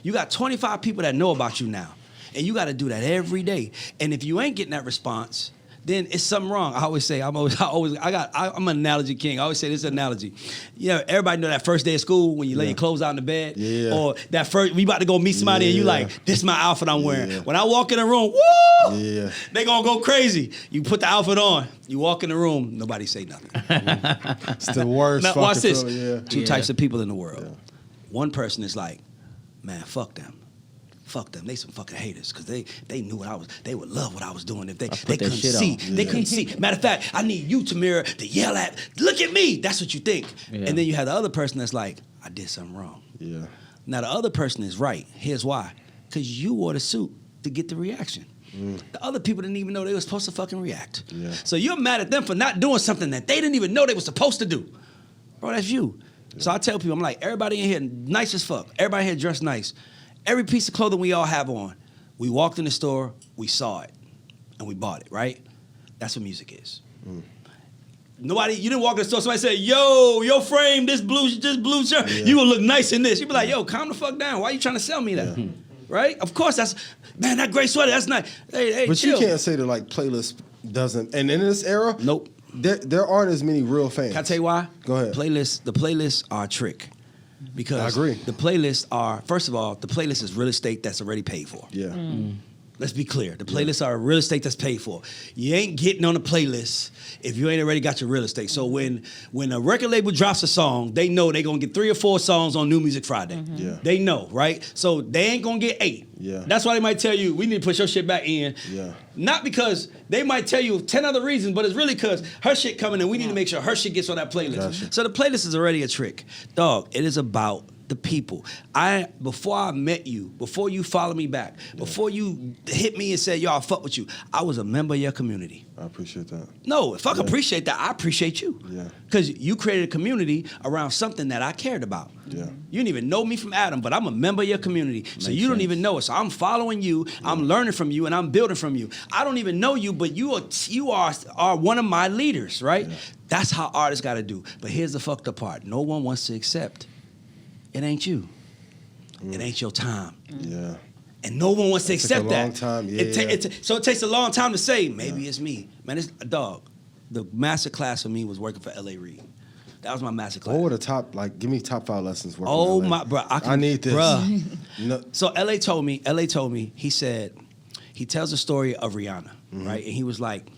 you got 25 people that know about you now. And you got to do that every day. And if you ain't getting that response, then it's something wrong. I'm an analogy king. I always say this analogy. You know, everybody know that first day of school when you lay your clothes out in the bed. Yeah. Or that first, we about to go meet somebody and you Yeah. like, this is my outfit I'm wearing. Yeah. When I walk in the room, woo! Yeah. They gonna go crazy. You put the outfit on, you walk in the room, nobody say nothing. It's the worst. Now, watch fucking this. feeling, Two yeah. types of people in the world. One person is like, man, fuck them. Fuck them. They some fucking haters because they knew what I was. They would love what I was doing if they put that couldn't shit see. on. They couldn't see. Matter of fact, I need you, Tamira, to yell at. Look at me. That's what you think. Yeah. And then you have the other person that's like, I did something wrong. Yeah. Now the other person is right. Here's why. Because you wore the suit to get the reaction. The other people didn't even know they were supposed to fucking react. Yeah. So you're mad at them for not doing something that they didn't even know they were supposed to do. Bro, that's you. So I tell people, I'm like, everybody in here nice as fuck. Everybody here dressed nice. Every piece of clothing we all have on, we walked in the store, we saw it, and we bought it, right? That's what music is. Nobody, you didn't walk in the store, somebody said, yo, your frame, this blue shirt, you gonna look nice in this. You be like, yo, calm the fuck down. Why are you trying to sell me that? Right? Of course, man, that gray sweater, that's nice. Hey, But chill. you can't say that like playlist doesn't. And in this era, Nope. there aren't as many real fans. Can I tell you why? Go ahead. The playlists are a trick. Because I agree. the playlists are, first of all, the playlist is real estate that's already paid for. Yeah. Let's be clear. The playlists are real estate that's paid for. You ain't getting on the playlist if you ain't already got your real estate. So when a record label drops a song, they know they're going to get 3 or 4 songs on New Music Friday. Yeah. They know, right? So they ain't going to get 8. Yeah. That's why they might tell you, we need to put your shit back in. Yeah. Not because they might tell you 10 other reasons, but it's really because her shit coming and we need to make sure her shit gets on that playlist. Gotcha. So the playlist is already a trick. Dog, it is about the people. Before I met you, before you followed me back, before you hit me and said, yo, I fuck with you, I was a member of your community. I appreciate that. No, if I can appreciate that, I appreciate you. Yeah. Because you created a community around something that I cared about. Yeah. You didn't even know me from Adam, but I'm a member of your community. So you don't even know it. So I'm following you, I'm learning from you, and I'm building from you. I don't even know you, but you are one of my leaders, right? Yeah. That's how artists got to do. But here's the fucked up part. No one wants to accept. It ain't you. It ain't your time. Yeah. And no one wants to It took accept a that. long time, yeah. So it takes a long time to say, maybe it's me. Man, it's a dog. The master class for me was working for L.A. Reid. That was my master class. What were the top, give me top 5 lessons working Oh in LA. my, bro, I need this. Bruh. No, So LA told me, he said, he tells a story of Rihanna, right? And he was like,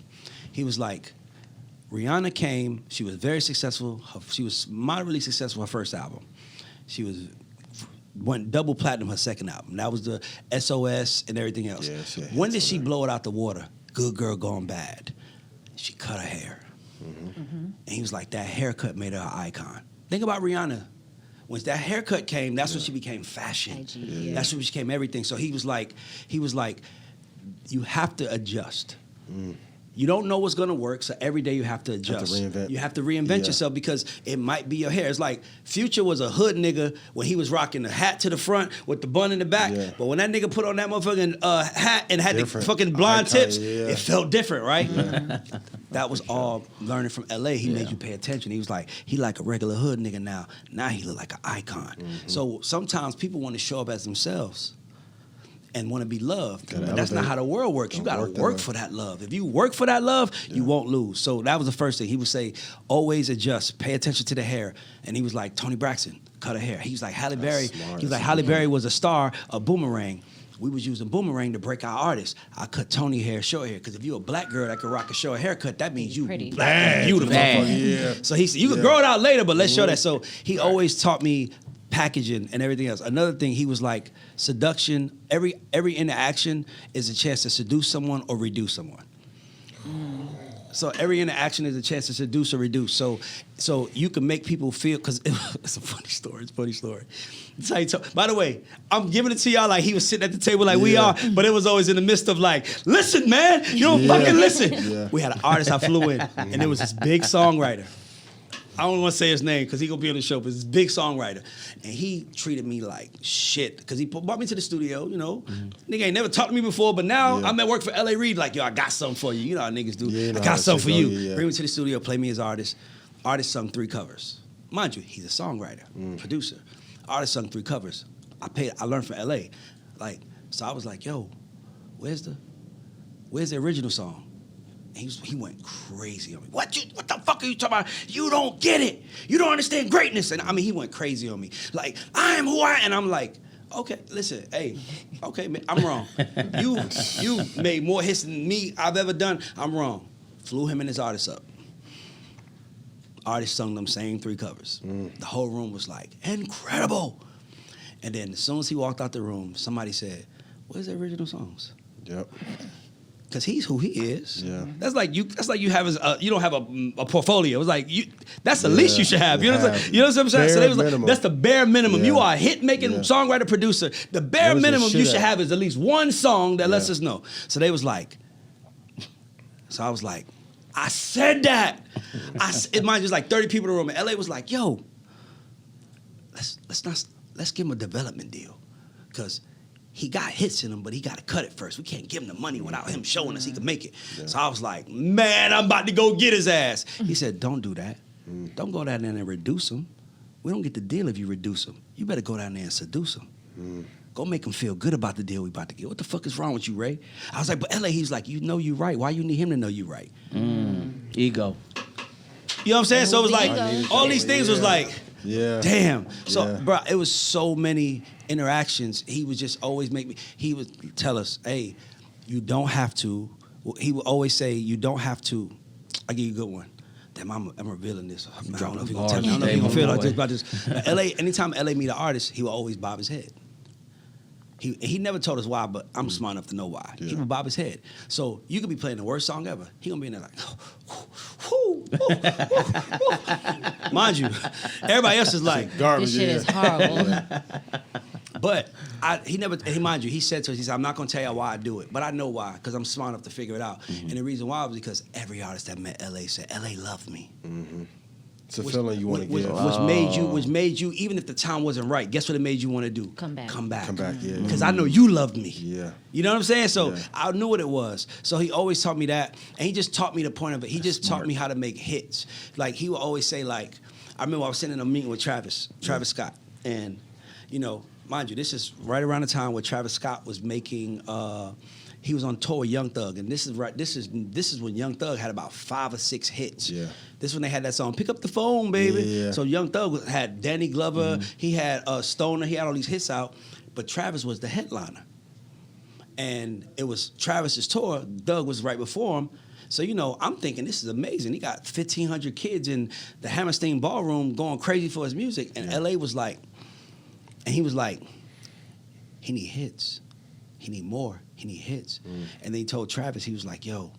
Rihanna came, she was very successful. She was moderately successful her first album. She went double platinum her second album. That was the SOS and everything else. Yeah, she had When hits did she on that. blow it out the water? Good Girl Gone Bad. She cut her hair. And he was like, that haircut made her an icon. Think about Rihanna. Once that haircut came, that's when she became fashion. IG, yeah. That's when she became everything. So he was like, you have to adjust. You don't know what's gonna work, so every day you have to adjust. reinvent. You have to reinvent yourself because it might be your hair. It's like Future was a hood nigga when he was rocking the hat to the front with the bun in the back. Yeah. But when that nigga put on that motherfucking hat and had Different. the fucking blonde Eye tips, tie, yeah. it felt different, right? That was all learning from LA. He made Yeah. you pay attention. He was like, he like a regular hood nigga now. Now he look like an icon. So sometimes people want to show up as themselves and want to be loved. Gotta But that's not elevate. how the world works. You Don't got work to that work way. for that love. If you work for that love, you won't lose. So that was the first thing. He would say, always adjust, pay attention to the hair. And he was like, Tony Braxton, cut her hair. He was like, Halle Berry. smart. He was like, Halle Berry was a star of Boomerang. We was using Boomerang to break our artists. I cut Tony hair, short hair, because if you're a black girl that can rock a short haircut, that means you Pretty. black and beautiful. Bad. Yeah. So he said, you can grow it out later, but let's show that. So he always taught me packaging and everything else. Another thing, he was like, seduction, every interaction is a chance to seduce someone or reduce someone. So every interaction is a chance to seduce or reduce. So you can make people feel, because it's a funny story. It's a funny story. That's how you talk. By the way, I'm giving it to y'all like he was sitting at the table like we are, but it was always in the midst of like, listen, man, you don't fucking listen. Yeah. We had an artist I flew in, and it was this big songwriter. I don't want to say his name because he gonna be on the show, but this big songwriter, and he treated me like shit because he brought me to the studio. You know, nigga ain't never talked to me before, but now Yeah. I'm at work for L.A. Reid. Like, yo, I got something for you. You know how niggas do. Yeah, you know I how got that something for shit you. go, yeah. Bring me to the studio, play me as artist. Artist sung 3 covers. Mind you, he's a songwriter, producer. Artist sung 3 covers. I learned from L.A. Like, so I was like, yo, where's the original song? And he went crazy on me. What the fuck are you talking about? You don't get it. You don't understand greatness. And I mean, he went crazy on me. Like, I am who I am. And I'm like, okay, listen, hey, okay, man, I'm wrong. You made more hits than me I've ever done. I'm wrong. Flew him and his artist up. Artist sung them same 3 covers. The whole room was like, incredible. And then as soon as he walked out the room, somebody said, where's the original songs? Yep. Because he's who he is. Yeah. That's like you have you don't have a portfolio. It's like that's the least you should have. You know what I'm saying? You know what I'm saying? So Bare they was like, minimum. that's the bare minimum. Yeah. You are a hit making songwriter producer. The bare Where's the minimum you shit should at? have is at least one song that lets us know. So they was like, so I was like, I said that. It might just like 30 people in the room. And LA was like, yo, let's give him a development deal. Because he got hits in him, but he got to cut it first. We can't give him the money without him showing us he can make it. Yeah. So I was like, man, I'm about to go get his ass. He said, don't do that. Don't go down there and reduce him. We don't get the deal if you reduce him. You better go down there and seduce him. Go make him feel good about the deal we about to get. What the fuck is wrong with you, Ray? I was like, but LA, he's like, you know you right. Why you need him to know you right? Ego. You know what I'm saying? So it was like, Ego. all these things was like, damn. So, bro, it was so many interactions. He would just always he would tell us, hey, you don't have to. He would always say, you don't have to. I'll give you a good one. Damn, I'm revealing this. I don't know if you're going to tell me. I don't know if you're going to feel like this about this. But LA, anytime LA meet an artist, he would always bob his head. He never told us why, but I'm smart enough to know why. He would bob his head. So you could be playing the worst song ever. He gonna be in there like, whoo, whoo, whoo, whoo. Mind you, everybody else is like, Garbage. This shit is horrible. but mind you, he said to us, he said, I'm not gonna tell you why I do it, but I know why, because I'm smart enough to figure it out. And the reason why was because every artist that met LA said, LA loved me. It's a feeling you want to give. Which made you, even if the time wasn't right, guess what it made you want to do? Come back. Come back, yeah. Because I know you loved me. Yeah. You know what I'm saying? So Yeah. I knew what it was. So he always taught me that. And he just taught me the point of it. He just taught me how to make hits. Like, he would always say, like, I remember I was sitting in a meeting with Travis Scott. And, you know, mind you, this is right around the time where Travis Scott was making, he was on tour with Young Thug. And this is when Young Thug had about 5 or 6 hits. Yeah. This is when they had that song, Pick Up the Phone, Baby. Yeah. So Young Thug had Danny Glover, he had Stoner, he had all these hits out, but Travis was the headliner. And it was Travis's tour, Doug was right before him. So, you know, I'm thinking this is amazing. He got 1,500 kids in the Hammerstein Ballroom going crazy for his music. And LA was like, and he was like, he need hits. He need more. He need hits. And then he told Travis, he was like, yo,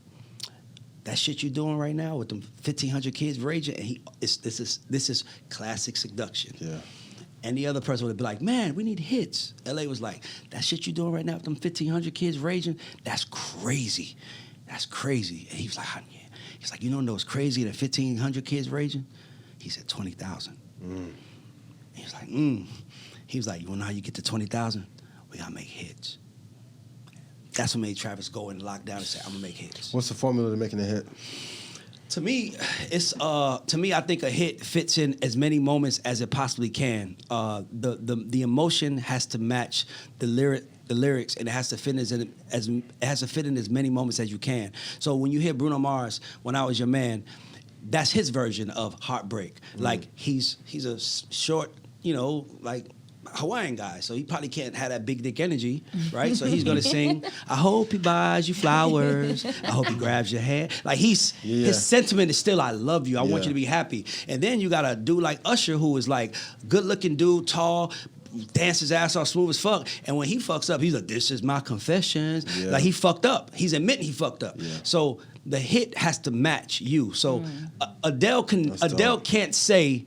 that shit you doing right now with them 1,500 kids raging, and this is classic seduction. Yeah. Any other person would be like, man, we need hits. LA was like, that shit you doing right now with them 1,500 kids raging, that's crazy. That's crazy. And he was like, yeah. He's like, you know what's crazy that 1,500 kids raging? He said 20,000. He was like, He was like, you know how you get to 20,000? We gotta make hits. That's what made Travis go into lockdown and say, I'm gonna make hits. What's the formula to making a hit? To me, I think a hit fits in as many moments as it possibly can. The emotion has to match the lyrics, and it has to fit in as many moments as you can. So when you hear Bruno Mars, When I Was Your Man, that's his version of heartbreak. Like he's a short, like Hawaiian guy, so he probably can't have that big dick energy, right? So he's gonna sing, I hope he buys you flowers, I hope he grabs your hand. Like his sentiment is still, I love you, I want you to be happy. And then you got a dude like Usher, who is like good looking dude, tall, dance his ass off, smooth as fuck. And when he fucks up, he's like, this is my confessions. Like he fucked up. He's admitting he fucked up. So the hit has to match you. So Adele can't say,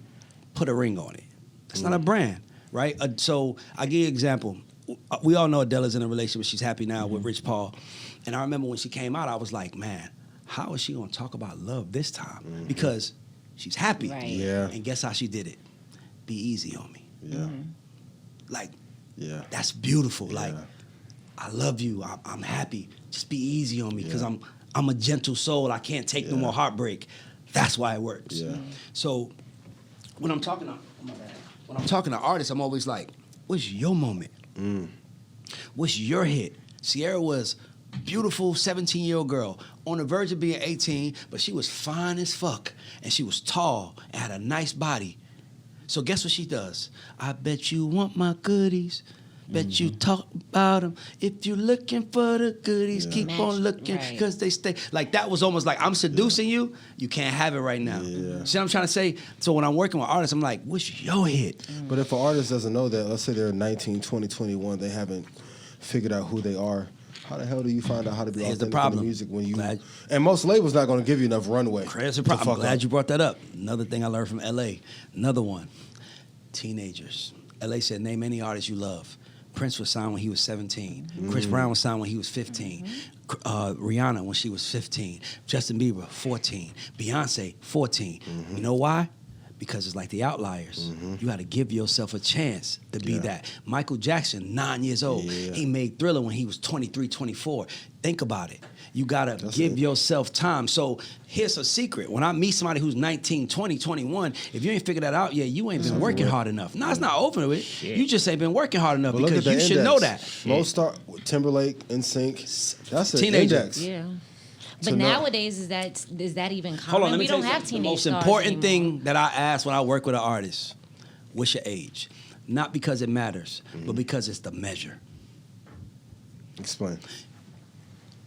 put a ring on it. That's not a brand, right? So I give you an example. We all know Adele is in a relationship. She's happy now with Rich Paul. And I remember when she came out, I was like, man, how is she gonna talk about love this time? Because she's happy. Right. Yeah. And guess how she did it? Be easy on me. Yeah. Like, that's beautiful. Like, I love you. I'm happy. Just be easy on me because I'm a gentle soul. I can't take no more heartbreak. That's why it works. Yeah. So when I'm talking to artists, I'm always like, what's your moment? What's your hit? Sierra was a beautiful 17-year-old girl on the verge of being 18, but she was fine as fuck, and she was tall and had a nice body. So guess what she does? I bet you want my goodies. Bet you talk about them. If you're looking for the goodies, keep on looking because they stay. Like that was almost like I'm seducing you. You can't have it right now. See what I'm trying to say? So when I'm working with artists, I'm like, what's your hit? But if an artist doesn't know that, let's say they're 19, 20, 21, they haven't figured out who they are. How the hell do you find out how to be Here's the authentic in the problem. music when you... And most labels not going to give you enough runway. Here's the problem. I'm glad you brought that up. Another thing I learned from L.A. Another one. Teenagers. L.A. said, name any artist you love. Prince was signed when he was 17. Chris Brown was signed when he was 15. Rihanna when she was 15. Justin Bieber, 14. Beyonce, 14. You know why? Because it's like the outliers. You got to give yourself a chance to be that. Michael Jackson, 9 years old. He made Thriller when he was 23, 24. Think about it. You got to give yourself time. So here's a secret. When I meet somebody who's 19, 20, 21, if you ain't figured that out yet, you ain't been working hard enough. No, it's not over with. You just ain't been working hard enough because you should know that. Low Star, Timberlake, NSYNC. That's an Teenager. index. Yeah. But nowadays, is that even common? Hold on, let me we tell don't you have something. teenage The most stars important anymore. thing that I ask when I work with an artist, what's your age? Not because it matters, but because it's the measure. Explain.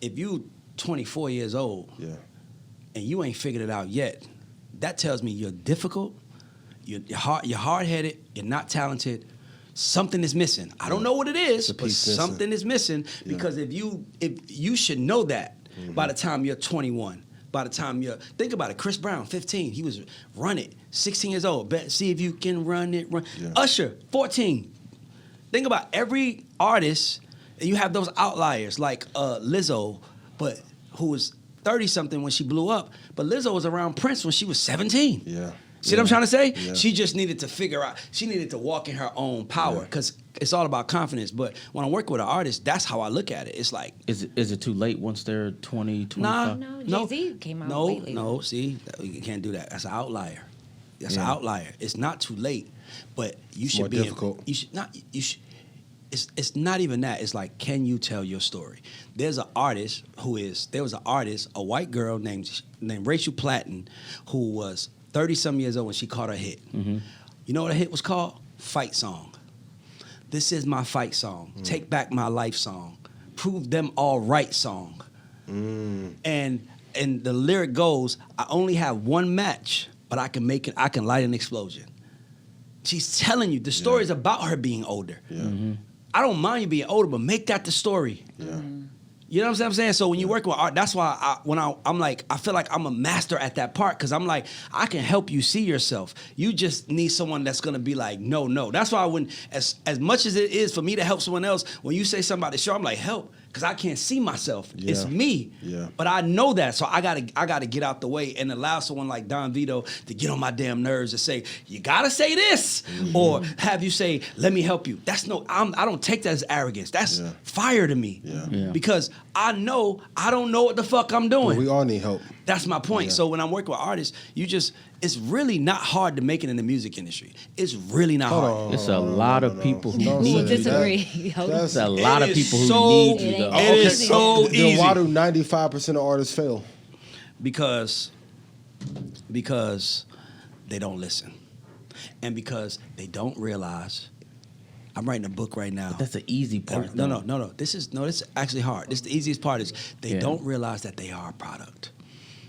If you 24 years old and you ain't figured it out yet, that tells me you're difficult, you're hard-headed, you're not talented, something is missing. I don't know what it is, but something is missing because if you should know that by the time you're 21. By the time think about it, Chris Brown, 15, he was run it, 16 years old, see if you can run it. Usher, 14. Think about every artist, and you have those outliers like Lizzo, but who was 30-something when she blew up, but Lizzo was around Prince when she was 17. See what I'm trying to say? She just needed to figure out, she needed to walk in her own power because it's all about confidence. But when I'm working with an artist, that's how I look at it. It's like... Is it too late once they're 20, 25? No, Jay-Z came out lately. No, see, you can't do that. That's an outlier. That's an outlier. It's not too late, but you should be... difficult. It's not even that. It's like, can you tell your story? There was an artist, a white girl named Rachel Platten, who was 30-some years old when she caught her hit. You know what her hit was called? Fight Song. This is my fight song. Take back my life song. Prove them all right song. And the lyric goes, I only have one match, but I can light an explosion. She's telling you the story is about her being older. I don't mind you being older, but make that the story. You know what I'm saying? So when you work with art, that's why I'm like, I feel like I'm a master at that part because I'm like, I can help you see yourself. You just need someone that's gonna be like, no. That's why as much as it is for me to help someone else, when you say something about the show, I'm like, help because I can't see myself. Yeah. It's me. Yeah. But I know that, so I gotta get out the way and allow someone like Don Vito to get on my damn nerves and say, you gotta say this, or have you say, let me help you. That's I don't take that as arrogance. That's fire to me. Yeah. Because I know I don't know what the fuck I'm doing. But we all need help. That's my point. Yeah. So when I'm working with artists, it's really not hard to make it in the music industry. It's really not hard. It's a lot of people who Don't need say you. that. Disagree. There's a lot of It is people who so- need you, though. It is so Then easy. why do 95% of artists fail? Because they don't listen. And because they don't realize. I'm writing a book right now. That's the easy part. No. This is actually hard. This the easiest part is they don't realize that they are a product.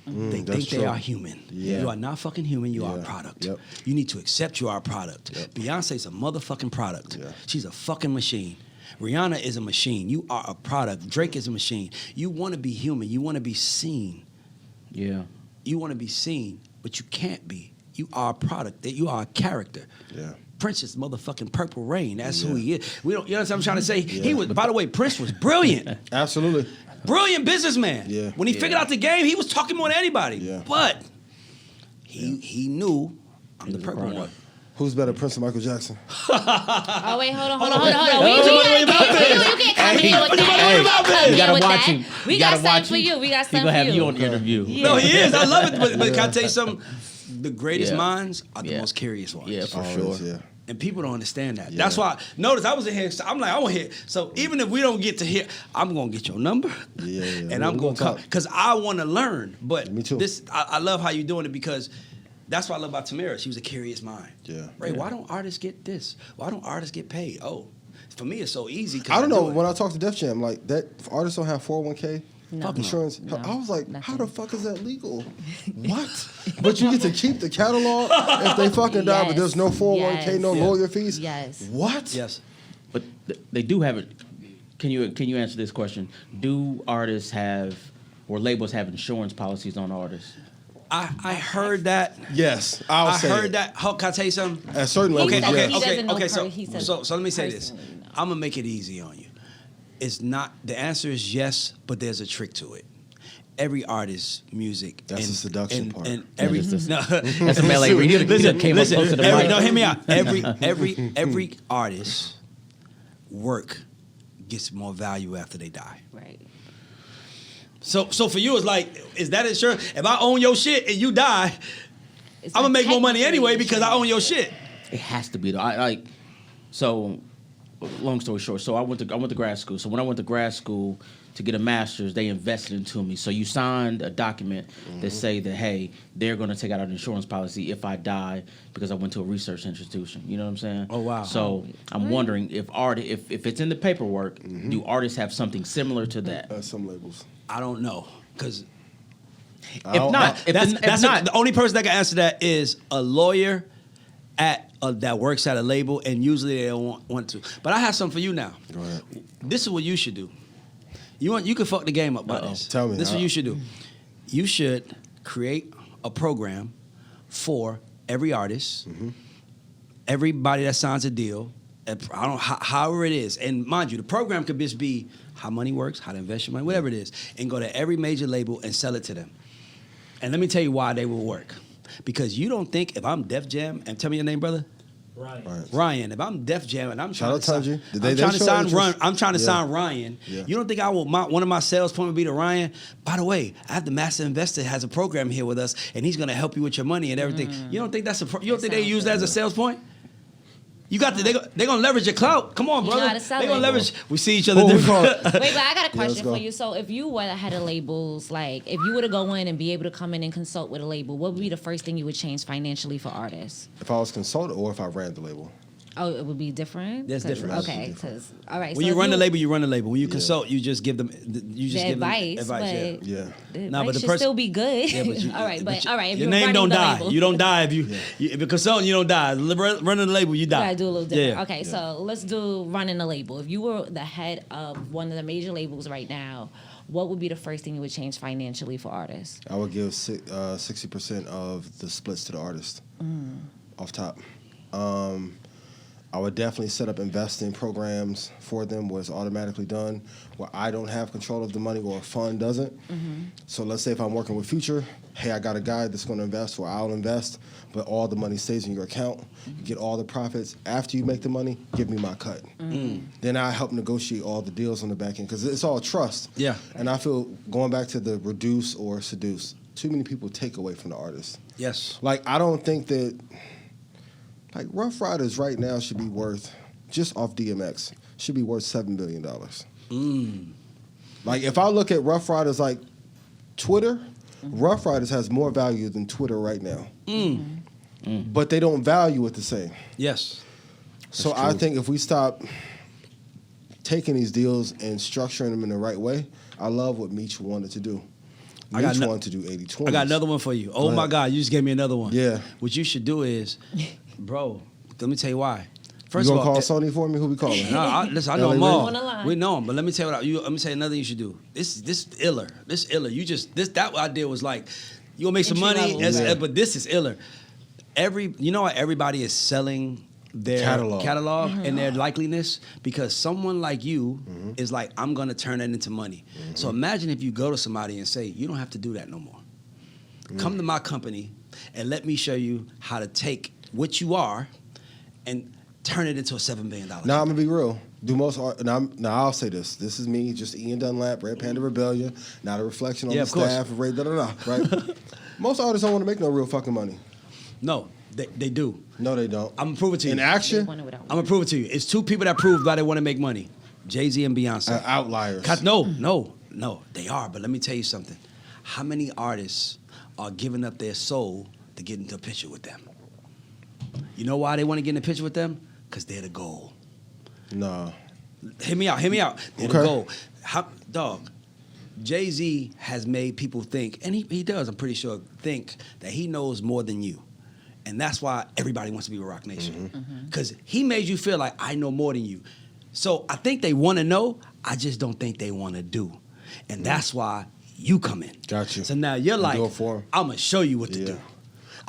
They that's think they true. are human. Yeah. You are not fucking human. You are a Yeah. product. Yep. You need to accept you are a product. Yep. Beyonce's a motherfucking product. Yeah. She's a fucking machine. Rihanna is a machine. You are a product. Drake is a machine. You want to be human. You want to be seen. Yeah. You want to be seen, but you can't be. You are a product. You are a character. Yeah. Prince is motherfucking Purple Rain. That's who Yeah. he is. We don't. You know what I'm trying to say? Yeah. He was. By the way, Prince was brilliant. Absolutely. Brilliant businessman. Yeah. When he figured out the game, he was talking more than anybody. Yeah. But he knew I'm the purple one. Who's better, Prince or Michael Jackson? Oh wait, hold on. Wait, We wait, can't come here with that. You gotta watch him. We You got gotta watch something for him. you. We got He something gonna for have you. you on the interview. No, he is. I love it. But can I tell you something? The greatest Yeah. minds are the Yeah. most curious ones. Yeah, for Always, sure. Yeah. And people don't understand that. Yeah. That's why. Notice I was in here. So I'm like, I want to hear. So even if we don't get to hear, I'm gonna get your number. Yeah. And I'm We're gonna come talk. because I want to learn. But Me too. I love how you're doing it because that's what I love about Tamira. She was a curious mind. Yeah. Ray, why don't artists get this? Why don't artists get paid? Oh, for me it's so easy. 'Cause I don't know. do it. When I talk to Def Jam, like that, if artists don't have 401k No. insurance. No. I was like, how Nothing. the fuck is that legal? What? But you get to keep the catalog if they fucking die, but there's no 401k, no Yes. lawyer fees. Yes. What? Yes. But they do have it. Can you answer this question? Do artists have or labels have insurance policies on artists? I heard that. Yes, I heard that. Can I tell you something? At certain He levels, said yes. he doesn't know Okay. he said So let me say this. personally, no. I'm gonna make it easy on you. It's not. The answer is yes, but there's a trick to it. Every artist's music. That's the seduction part. And every That's no. That's a ballet. He done came up close to the mic. No, hear me out. Every artist's work gets more value after they die. Right. So for you, it's like, is that insurance? If I own your shit and you die, It's I'm gonna not make more money technically anyway because I own your insurance. shit. It has to be though. I like so. Long story short, so I went to grad school. So when I went to grad school to get a master's, they invested into me. So you signed a document that say that hey, they're going to take out an insurance policy if I die because I went to a research institution. You know what I'm saying? Oh, wow. So I'm wondering if if it's in the paperwork, do artists have something similar to that? Some labels. I don't know because If not, the only person that can answer that is a lawyer that works at a label, and usually they don't want to. But I have something for you now. Go ahead. This is what you should do. You can fuck the game up by this. Tell me This is how. what you should do. You should create a program for every artist, everybody that signs a deal. I don't however it is, and mind you, the program could just be how money works, how to invest your money, whatever it is, and go to every major label and sell it to them. And let me tell you why they will work. Because you don't think if I'm Def Jam, and tell me your name, brother. Ryan. If I'm Def Jam and I'm trying to Shout out sign, Tanji. Did they I'm trying to show sign interest? I'm trying to Yeah. sign Ryan. Yeah. You don't think I will? One of my sales point would be to Ryan. By the way, I have the Master Investor has a program here with us, and he's going to help you with your money and everything. You don't think that's you don't think they use that as a sales point? You got they're gonna leverage your clout. Come on, You know brother. how to sell They're gonna it. leverage. We see each other Who we different. call- Wait, but I got a let's question go. for you. So if you were had a labels, like if you were to go in and be able to come in and consult with a label, what would be the first thing you would change financially for artists? If I was consulted or if I ran the label. Oh, it would be different. That's 'Cause- different. Okay, That's because all right. When so you if run the label, you run the label. When you Yeah. consult, you just give them the give advice, them but advice. Yeah. the No, advice but the should person- still be good. Yeah, but you, all right, but you- all right. If your you're name running don't the die. label, You don't die if if you're consulting. You don't die. Running the label, you You die. gotta do a little different. Yeah. Okay, so let's do running the label. If you were the head of one of the major labels right now, what would be the first thing you would change financially for artists? I would give 60% of the splits to the artist off top. I would definitely set up investing programs for them where it's automatically done, where I don't have control of the money or a fund doesn't. So let's say if I'm working with Future, hey, I got a guy that's going to invest, or I'll invest, but all the money stays in your account. You get all the profits. After you make the money, give me my cut. Then I help negotiate all the deals on the back end because it's all trust. Yeah. And I feel, going back to the reduce or seduce, too many people take away from the artist. Yes. Like, I don't think that, like, Rough Riders right now should be worth, just off DMX, should be worth $7 billion. Like, if I look at Rough Riders like Twitter, Rough Riders has more value than Twitter right now. But they don't value it the same. Yes. So I think if we stop taking these deals and structuring them in the right way, I love what Meech wanted to do. Meech wanted to do 80-20. I got another one for you. Oh my God, you just gave me another one. Yeah. What you should do is, bro, let me tell you why. You First of gonna all, call Sony for me? Who we calling? listen, I know LA them Reid? all. On the line. We know them, but let me tell you what. Let me tell you another thing you should do. This iller. This iller. You just that idea was like, you gonna make some Entry money, level. but this is iller. You know what? Everybody is selling their catalog and their likeliness because someone like you is like, I'm gonna turn that into money. So imagine if you go to somebody and say, you don't have to do that no more. Come to my company and let me show you how to take what you are and turn it into a $7 billion. Now I'm gonna be real. Do most art? Now I'll say this. This is me, just Ian Dunlap, Red Panda Rebellion. Not a reflection on the of course. staff of Reid. Right? Most artists don't want to make no real fucking money. No, they do. No, they don't. I'm gonna prove it to you. In action, One without I'm gonna prove it to you. It's two people that prove why they want to make money: Jay-Z and Beyonce. outliers. No, they are. But let me tell you something. How many artists are giving up their soul to get into a picture with them? You know why they want to get in a picture with them? Because they're the goal. No. Hear me out. They're the Okay. goal. Dog, Jay-Z has made people think, and he does, I'm pretty sure, think that he knows more than you. And that's why everybody wants to be with Rock Nation. Because he made you feel like, I know more than you. So I think they want to know, I just don't think they want to do. And that's why you come in. Got you. So now you're like, do it for 'em. I'm going to show you what to Yeah. do.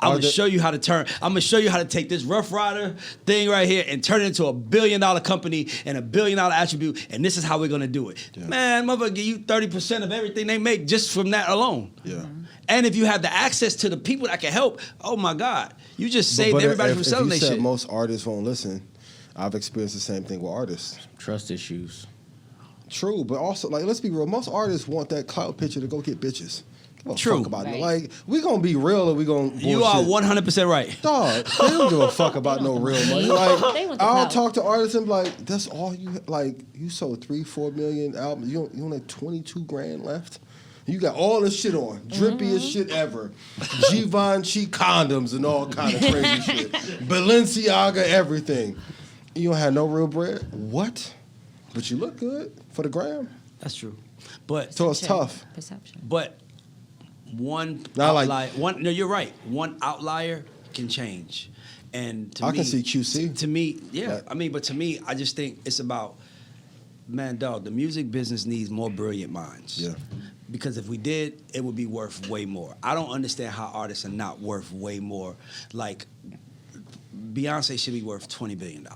I'm going to show you how to turn. I'm going to show you how to take this Rough Rider thing right here and turn it into a $1 billion company and a $1 billion attribute. And this is how we're going to do it. Yeah. Man, motherfucker, give you 30% of everything they make just from that alone. Yeah. And if you have the access to the people that can help, oh my God, you just saved But everybody if, from selling if their you said shit. most artists won't listen, I've experienced the same thing with artists. Trust issues. True, but also, like, let's be real. Most artists want that clout picture to go get bitches. Give a True. Fuck about it. Right. Like, we gonna be real or we gonna bullshit. You are 100% right. Dog, they don't give a fuck about no real money. Like, They want the I'll clout. talk to artists and be like, that's all you, like, you sold 3-4 million albums. You only have 22 grand left. You got all this shit on. Drippiest shit ever. Givenchy condoms and all kind of crazy shit. Balenciaga everything. You don't have no real bread? What? But you look good for the gram. That's true. But So it's tough. Perception. But one Not like- outlier, no, you're right. One outlier can change. And to I me, can see QC. To me, yeah. Right. I mean, but to me, I just think it's about, man, dog, the music business needs more brilliant minds. Yeah. Because if we did, it would be worth way more. I don't understand how artists are not worth way more. Like, Beyonce should be worth $20 billion.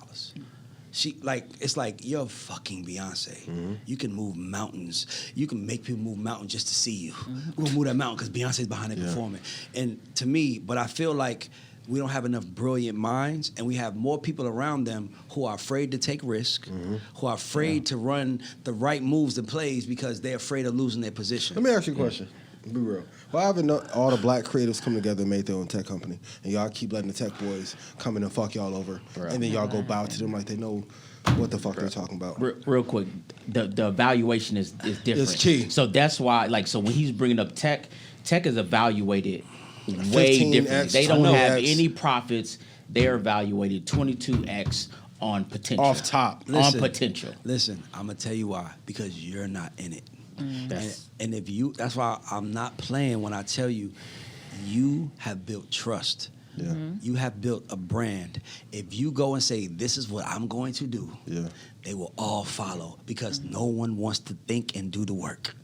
It's like, you're fucking Beyonce. You can move mountains. You can make people move mountains just to see you. We're gonna move that mountain because Beyonce's behind it performing. And to me, but I feel like we don't have enough brilliant minds, and we have more people around them who are afraid to take risk, who are afraid to run the right moves and plays because they're afraid of losing their position. Let me ask you a question. Be real. Why haven't all the black creatives come together and made their own tech company? And y'all keep letting the tech boys come in and fuck y'all over. Right. And then y'all go bow to them like they know what the fuck they're talking about. Real quick, the evaluation is different. It's key. So that's why, like, so when he's bringing up tech is evaluated way 15x, different. They don't 20x. have any profits. They're evaluated 22x on potential. Off top. On potential. Listen, I'm gonna tell you why. Because you're not in it. That's- And if you, that's why I'm not playing when I tell you, you have built trust. Yeah. You have built a brand. If you go and say, this is what I'm going to do, Yeah. they will all follow because no one wants to think and do the work.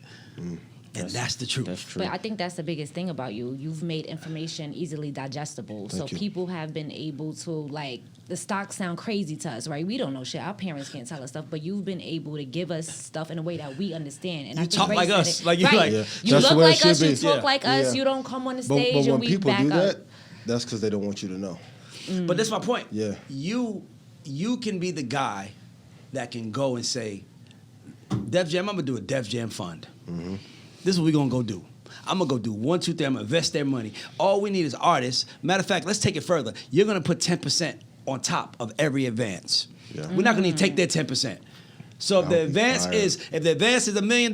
And that's the truth. That's true. But I think that's the biggest thing about you. You've made information easily digestible. So you. people have been able to, like, the stocks sound crazy to us, right? We don't know shit. Our parents can't tell us stuff, but you've been able to give us stuff in a way that we understand. And You I think talk Ray like said us. it. Like, you right. like- Yeah. You That's look the way it like us, should you be. talk Yeah. like us, Yeah. you don't come on the But stage when and we people back do up. that, that's because they don't want you to know. But that's my point. Yeah. You can be the guy that can go and say, Def Jam, I'm gonna do a Def Jam fund. This is what we're gonna go do. I'm gonna go do 1, 2, 3. I'm gonna invest their money. All we need is artists. Matter of fact, let's take it further. You're gonna put 10% on top of every advance. Yeah. We're not gonna even take their 10%. So if the That'll be advance fire. is $1 million,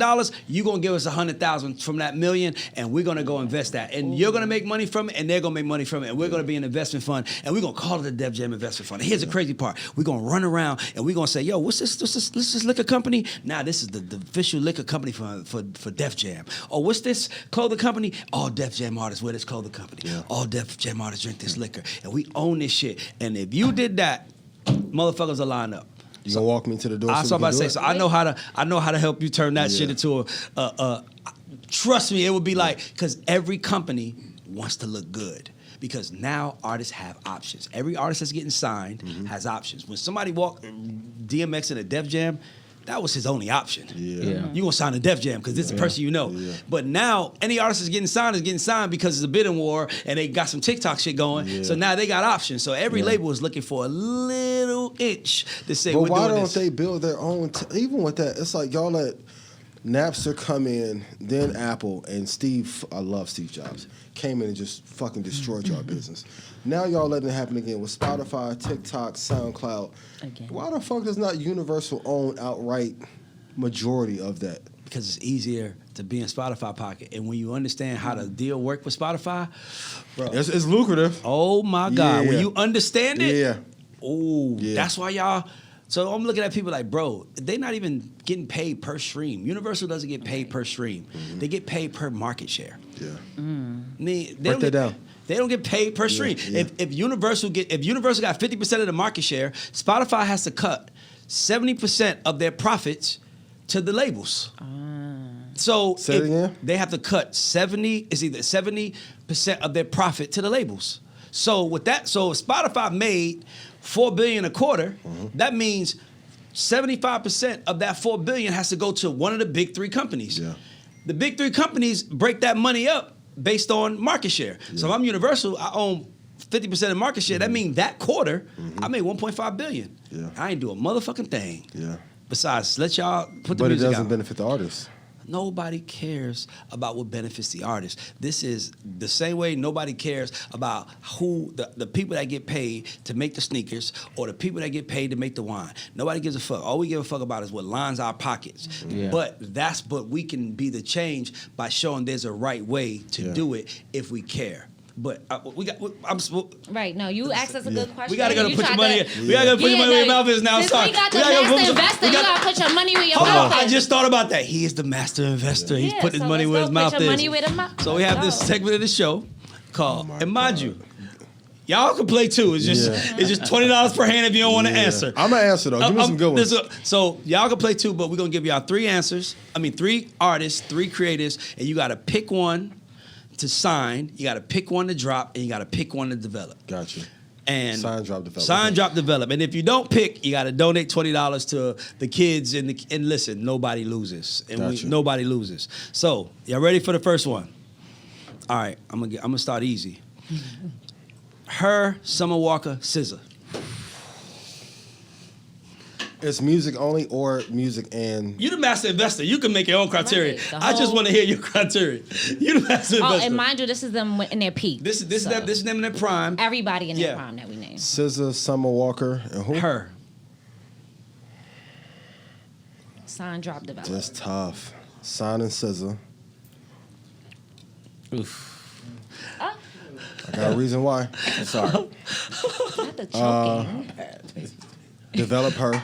you're gonna give us 100,000 from that million, and we're gonna go invest that. And you're gonna make money from it, and they're gonna make money from it, and we're gonna be an investment fund, and we're gonna call it the Def Jam Investment Fund. And here's the crazy part: we're gonna run around and we're gonna say, "Yo, what's this? This liquor company? Nah, this is the official liquor company for Def Jam. Oh, what's this clothing company? All Def Jam artists wear this clothing company. Yeah. All Def Jam artists drink this liquor, and we own this shit. And if you did that, motherfuckers will line up." You gonna walk me to the door? I was so we about to can say, do so I know how to help you turn that shit Yeah. into a. Trust me, it would be like, because every company wants to look good. Because now artists have options. Every artist that's getting signed has options. When somebody walked DMX in a Def Jam, that was his only option. Yeah. You gonna sign a Def Jam because it's a person you know. Yeah. But now any artist is getting signed because it's a bidding war and they got some TikTok shit going. Yeah. So now they got options. So every label is looking for a little inch to say But we're why doing don't this. they build their own? Even with that, it's like y'all let Napster come in, then Apple and Steve. I love Steve Jobs. Came in and just fucking destroyed y'all business. Now y'all letting it happen again with Spotify, TikTok, SoundCloud. Again. Why the fuck does not Universal own outright majority of that? Because it's easier to be in Spotify pocket. And when you understand how the deal work with Spotify, bro, It's lucrative. oh my God. Yeah. When you understand it, Yeah. oh, Yeah. that's why y'all. So I'm looking at people like, bro, they not even getting paid per stream. Universal doesn't get paid per stream. They get paid per market share. Yeah. They Break don't that get, down. They don't get paid per stream. yeah. If Universal got 50% of the market share, Spotify has to cut 70% of their profits to the labels. So Say it again? they have to cut 70% of their profit to the labels. So with that, so if Spotify made $4 billion a quarter, that means 75% of that $4 billion has to go to one of the big three companies. Yeah. The big three companies break that money up based on market share. So if I'm Universal, I own 50% of market share. That means that quarter, I made $1.5 billion. Yeah. I ain't do a motherfucking thing. Yeah. Besides, let y'all put the But it music doesn't out. benefit the artists. Nobody cares about what benefits the artist. This is the same way nobody cares about who the people that get paid to make the sneakers or the people that get paid to make the wine. Nobody gives a fuck. All we give a fuck about is what lines our pockets. Yeah. But we can be the change by showing there's a right way to Yeah. do it if we care. But Right, no, you asked us a good question. we gotta go You put your tried money. to- We gotta go put your money where your no, mouth is now. Since Sorry. we got the gotta go master put- investor, we you got- gotta put your money where your Hold mouth on, is. I just thought about that. He is the master investor. He's Yeah, put his so money let's where go his put mouth your is. money where the mouth- So we have this Let's go. segment of the show called, my and mind God. you, y'all can play too. It's just it's just $20 per hand if you don't want to Yeah. answer. I'm gonna answer though. Give me some good ones. So y'all can play too, but we're gonna give y'all 3 answers. I mean 3 artists, 3 creatives, and you gotta pick one to sign, you gotta pick one to drop, and you gotta pick one to develop. Gotcha. And Sign, drop, develop. Sign, drop, develop. And if you don't pick, you got to donate $20 to the kids. And listen, nobody loses. And Gotcha. nobody loses. So, y'all ready for the first one? All right, I'm gonna start easy. Her, Summer Walker, SZA. It's music only or music and You the master investor. You can make your own criteria. Right, the I just whole- want to hear your criteria. You the master Oh, investor. and mind you, this is them in their peak. this is So, them in their prime. everybody in Yeah. their prime that we named. SZA, Summer Walker, and who? Her. Sign, drop, develop. That's tough. Sign and SZA. Oof. Oh, I got a reason why. Sorry. not the choking. Develop her.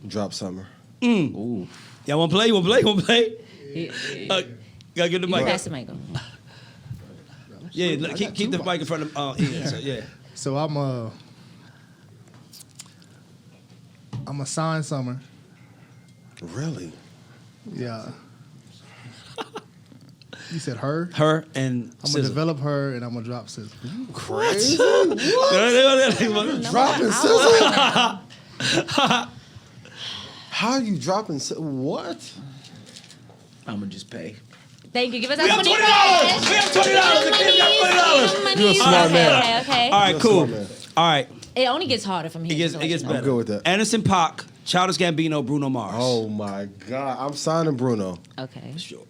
Drop Summer. Ooh. Y'all want to play? You want to play? Gotta give the You mic. pass the mic. Yeah, keep the mic in front of Ian. So, yeah. So I'm a sign Summer. Really? Yeah. You said her. Her and I'm gonna SZA. develop her and I'm gonna drop SZA. Crazy. No, Dropping I SZA. How you dropping what? I'm gonna just pay. Thank you. Give us We that got $20. $20. We got $20. The kid got $20. You're a smart man. Okay. All right, You're a cool. smart man. All right, It only gets harder from here. it gets just to let you know. better. good with that. Anderson .Paak, Childish Gambino, Bruno Mars. Oh my God. I'm signing Bruno. Okay. Sure.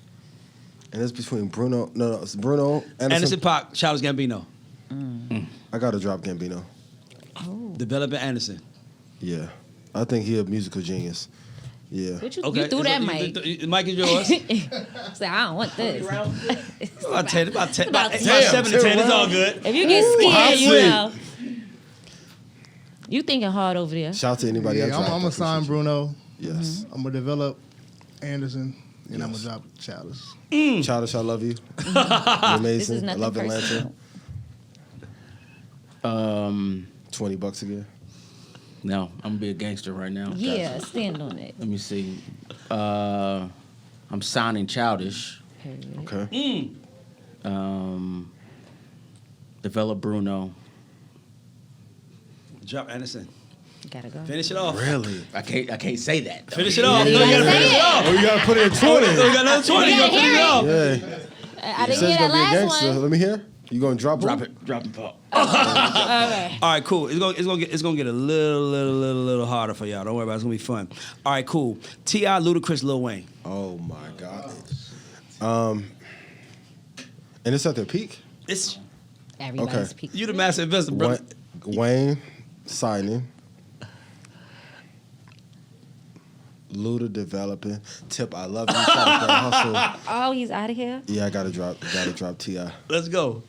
And it's between Bruno. No, it's Bruno. Anderson .Paak, Childish Gambino. I gotta drop Gambino. Developing Anderson. Yeah. I think he a musical genius. Yeah. What you, Okay. you threw that You- mic. the mic is yours. Say, I don't want this. About 10, about 10, About about 10. 7 to 10. It's all good. If you get I'll scared, you see. know. You thinking hard over there. Shout out to anybody Yeah, else. I'm gonna sign Bruno. Yes. I'm gonna develop Anderson, and I'm gonna drop Childish. Childish, I love you. You're amazing. This is I nothing love Atlanta. personal. $20 again. No, I'm gonna be a gangster right now. Yeah, stand on it. Let me see. I'm signing Childish. Okay. Develop Bruno. Drop Anderson. Gotta go. Finish it off. Really? I can't say that. Though. Finish it off. You No, you gotta gotta finish say it off. Oh, you gotta put it in 20. Oh, we got another 20. You gotta finish it off. Yeah. I didn't Says hear that gonna be a last gangster. one. Let me hear. You gonna drop Drop it, Paul. All right, cool. It's gonna get a little harder for y'all. Don't worry about it. It's gonna be fun. All right, cool. T.I., Ludacris, Lil Wayne. Oh my God. And it's at their peak. It's Everybody's Okay. peak. you, the master investor, brother. Wayne signing. Luda developing. Tip, I love you. Shout out to Hustle. Oh, he's out of here. Yeah, I gotta drop T.I. Let's go.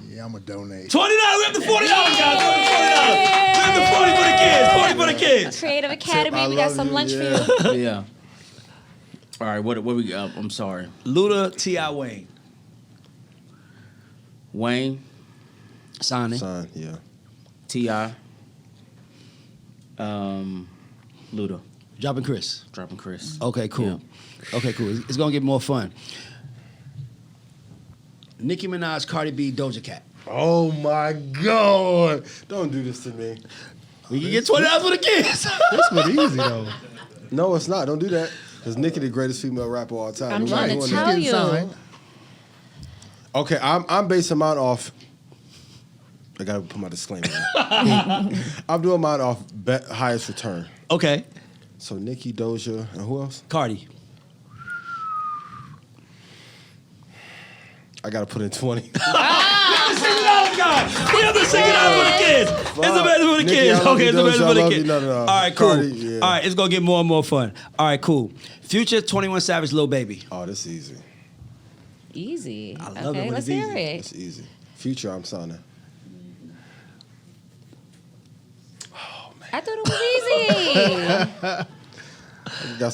Yeah, I'm gonna donate. $20. We have the $40, guys. We have the $40 for the kids. $40 for the kids. Creative Academy. I We got love some you, lunch yeah. for you. Yeah. All right. What we got? I'm sorry. Luda, T.I., Wayne. Wayne, Signing. Sign, yeah. T.I., Luda, Dropping Chris. dropping Chris. Okay, cool. Okay, cool. It's gonna get more fun. Nicki Minaj, Cardi B, Doja Cat. Oh my God. Don't do this to me. We can get $20 for the kids. This was easy though. No, it's not. Don't do that. Because Nicki the greatest female rapper of all time. I'm We're trying not to doing tell that. you. Signed. Okay, I'm basing mine off. I gotta put my disclaimer. I'm doing mine off highest return. Okay. So Nicki, Doja, and who else? Cardi. I gotta put in 20. $60, guys. We have the $60 for the kids. It's the best for the Nicki, kids. I love Okay, you, it's the best Doja, I for the love kids. you. No. All right, cool. Cardi, yeah. All right, it's gonna get more and more fun. All right, cool. Future, 21 Savage, Lil Baby. Oh, this is easy. Easy. I love it Okay, when let's it's hear easy. it. It's easy. Future, I'm signing. I thought it was easy. Got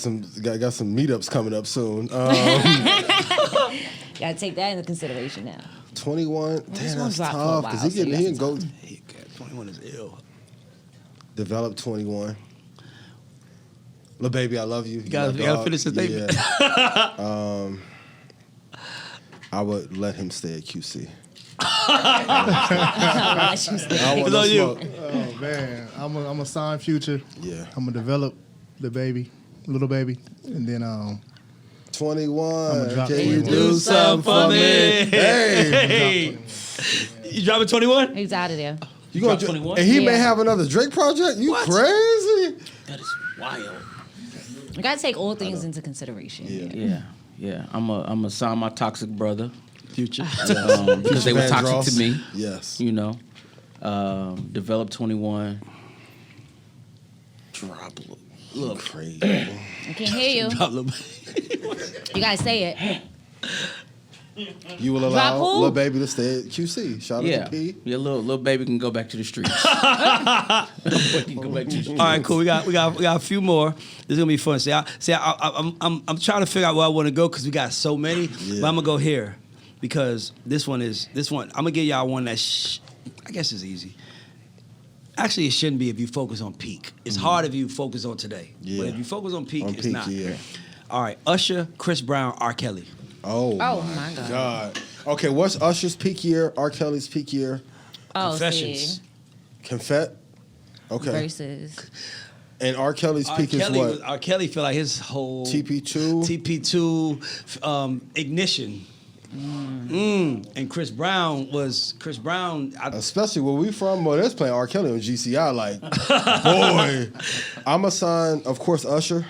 some meetups coming up soon. Gotta take that into consideration now. 21. this Damn, one that's dropped for a tough. while, Because so you he got can go some Hey, 21 is ill. develop 21. Lil Baby, I love you. You gotta- my you gotta dog. finish the statement. Yeah. I would let him stay at QC. I'll let you stay. I want It's no on you. smoke. Oh man, I'm gonna sign Future. Yeah. I'm gonna develop the baby, little baby, and then 21. I'ma drop Can you 21. do something for me? Hey. You dropping 21? He's out of there. You gonna Drop 21? And he may Yeah. have another Drake project? You What? crazy? That is wild. You gotta take all things into consideration. Yeah. I'm a sign my toxic brother Future. because they were Van toxic Dross. to me. Yes. You know, develop 21. Drop. Look, Crazy. I can't hear you. Drop Lil Baby. You gotta say it. You will Drop allow who? Lil Baby to stay at QC. Shout out yeah, to P. your little baby can go back to the streets. He can go back to the streets. All right, cool. We got a few more. This is gonna be fun. I'm trying to figure out where I want to go because we got so many. Yeah. But I'm gonna go here because this one. I'm gonna give y'all one that I guess is easy. Actually, it shouldn't be if you focus on peak. It's hard if you focus on today. Yeah. But if you focus on peak, On it's peak, not. yeah. All right, Usher, Chris Brown, R. Kelly. Oh my God. Okay, what's Usher's peak year? R. Kelly's peak year? Oh, Confessions. see. Confet? Okay. Versus. And R. Kelly's peak is what? R. Kelly feel like his whole TP2. Ignition. And Chris Brown. Especially where we from, well, that's playing R. Kelly on GCI. Like, boy, I'm a sign. Of course, Usher.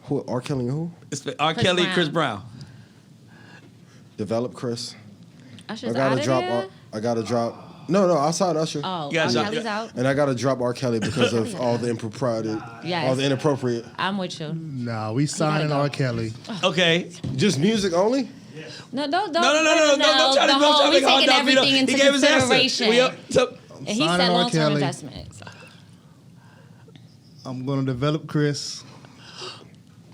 Who? R. Kelly and who? It's R. Kelly and Chris Brown. Develop Chris. Usher's out of there? I gotta drop. No, I signed Usher. Oh, R. guys- Kelly's out? And I gotta drop R. Kelly because of all the impropriety, Yes. all the inappropriate. I'm with you. Nah, we signing go. R. Kelly. Okay. Just music only? No, don't No. Don't try to We're make it hard taking enough. He everything into he gave his answer. consideration. And he Signing said R. long-term Kelly. investments. I'm gonna develop Chris.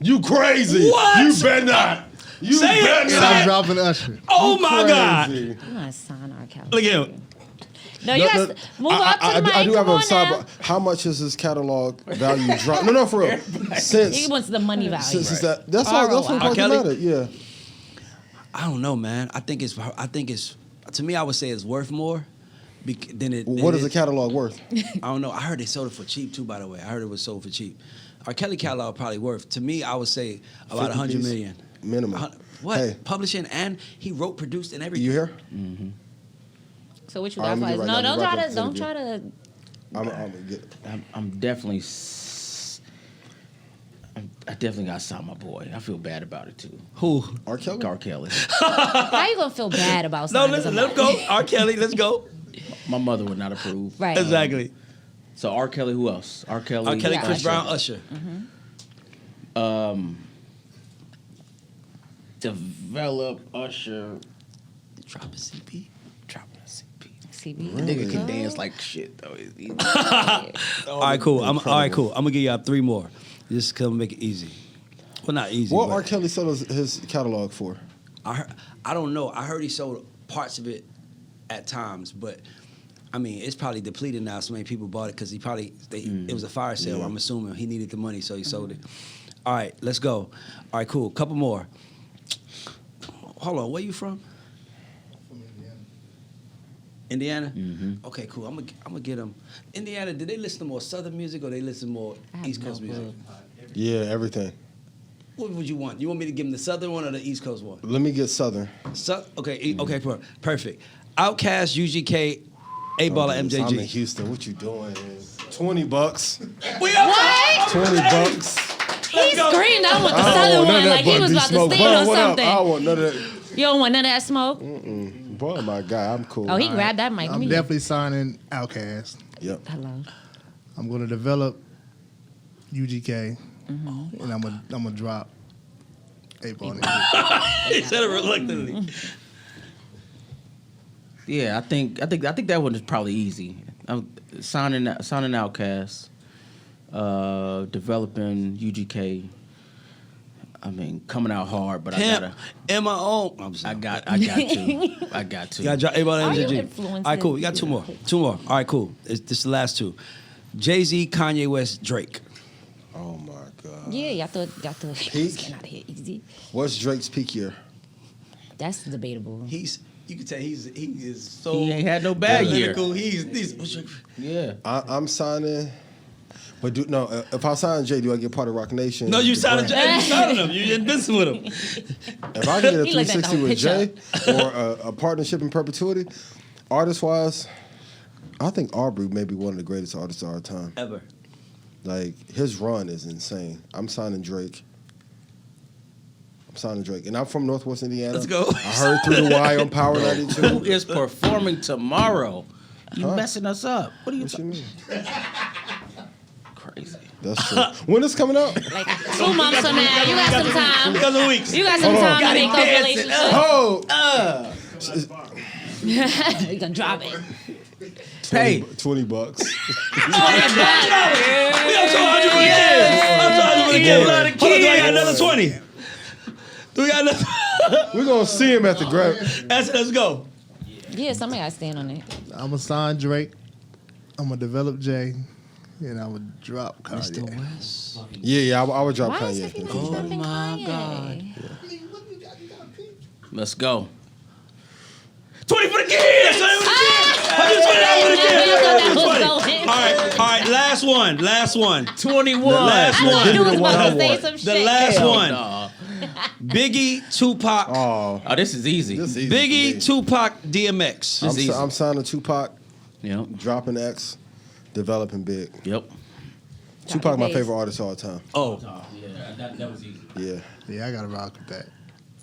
You crazy? What? You better not. You Say it. better And Say I'm it. dropping Usher. Oh my God. Crazy. You want to sign R. Kelly. Look at him. No, you guys move up to the mic. I do have Come a on side. now. How much is his catalog value drop? No, for real. He Since wants the money value. that's all. That's what ROI. fucking Kelly? matter. Yeah. I don't know, man. I think it's. To me, I would say it's worth more. Than it. What is the catalog worth? I don't know. I heard they sold it for cheap too. By the way, I heard it was sold for cheap. R. Kelly catalog probably worth. To me, I would say about 100 piece million minimum. What? Hey. Publishing and he wrote, produced, and everything. You hear? So what you All got right, for let us? me No, write don't that try down to. for Don't the try to. I'm gonna get. I'm definitely. I definitely got to sign my boy. I feel bad about it too. Who? R. Kelly. R. Kelly. How you gonna feel bad about No, signing listen. somebody? Let him go. R. Kelly. Let's go. My mother would not approve. Right. Exactly. So R. Kelly, who else? R. Kelly. R. Kelly, Yeah. Chris Usher. Brown, Usher. Develop Usher. Drop a CP. Drop a CP. CB. Nigga can dance like shit though. All right, cool. All right, cool. I'm gonna give y'all 3 more. Just come make it easy. Well, not easy. What but R. Kelly sold his catalog for? I don't know. I heard he sold parts of it at times, but I mean, it's probably depleted now. So many people bought it because it was a fire sale. I'm assuming he needed the money, so he sold it. All right, let's go. All right, cool. Couple more. Hold on, where you from? From Indiana? Mm-hmm. Okay, cool. I'm gonna get them. Indiana, did they listen to more Southern music or they listen more I have East no Coast music? clue. Yeah, everything. What would you want? You want me to give them the Southern one or the East Coast one? Let me get Southern. Okay, perfect. Outkast, UGK, A-Ball, I'm in MJG. Houston. What you doing? $20. We are What? $20. He screamed. I want the I southern don't want none one, of that like he Bun was B about to smoke. steal Bun, or what up? something. I don't want none of that. You don't want none of that smoke? Boy, my guy, I'm cool. Oh, he grabbed that mic. I'm definitely signing Outkast. Yep. Hello. I'm gonna develop UGK, and I'm gonna drop A-Ball. He said it reluctantly. Yeah, I think that one is probably easy. I'm signing Outkast, developing UGK. I mean, coming out hard, but Pimp, I gotta. in my own. I got to. I got to. You gotta drop A-Ball, Are you MJG. influencing? All right, cool. We got 2 more. 2 more. All right, cool. This is the last 2. Jay-Z, Kanye West, Drake. Oh my God. Yeah, y'all thought Peak? getting out of here easy. What's Drake's peak year? That's debatable. You can tell he is so. He ain't had no bad year. analytical. He's what's your, Yeah. I'm signing. But if I sign Jay, do I get part of Rock Nation? no, you The signed brand? him. You signed him. You in business with him. If I can get a He looked at the 360 whole with Jay picture. or a partnership in perpetuity, artist-wise, I think Aubrey may be one of the greatest artists of our time. Ever. Like, his run is insane. I'm signing Drake. And I'm from Northwest Indiana. Let's go. I heard Through the Wire on Power 92. Who is performing tomorrow? You messing us up. What are you What you mean? crazy? That's true. When is coming out? Like 2 months from now, you got some time. Couple of weeks. You got some time to make those relationships. Oh, You gonna drop it. Pay. $20. We got 200 for the kids. I'm 200 for the kids. Hold on, do I got another 20? Do we got another? We're going to see him at the grab. Let's go. Yeah, somebody gotta stand on it. I'm gonna sign Drake. I'm gonna develop Jay, and I would drop Kanye. West. Yeah, I would drop Why is Kanye. everybody jumping my Kanye? Let's go. 20 for the kids! 20 for the kids! All right, last one. 21. Last I knew you was one. about to say some The shit. last Hell one. no. Biggie, Tupac. Oh, Oh, this is easy. this is easy Biggie, for me. Tupac, DMX. This is easy. I'm signing Tupac, Yep. dropping X, developing big. Yep. Tupac, my base. favorite artist of all time. Oh, Yeah, that was easy. Yeah, Yeah, I gotta rock with that.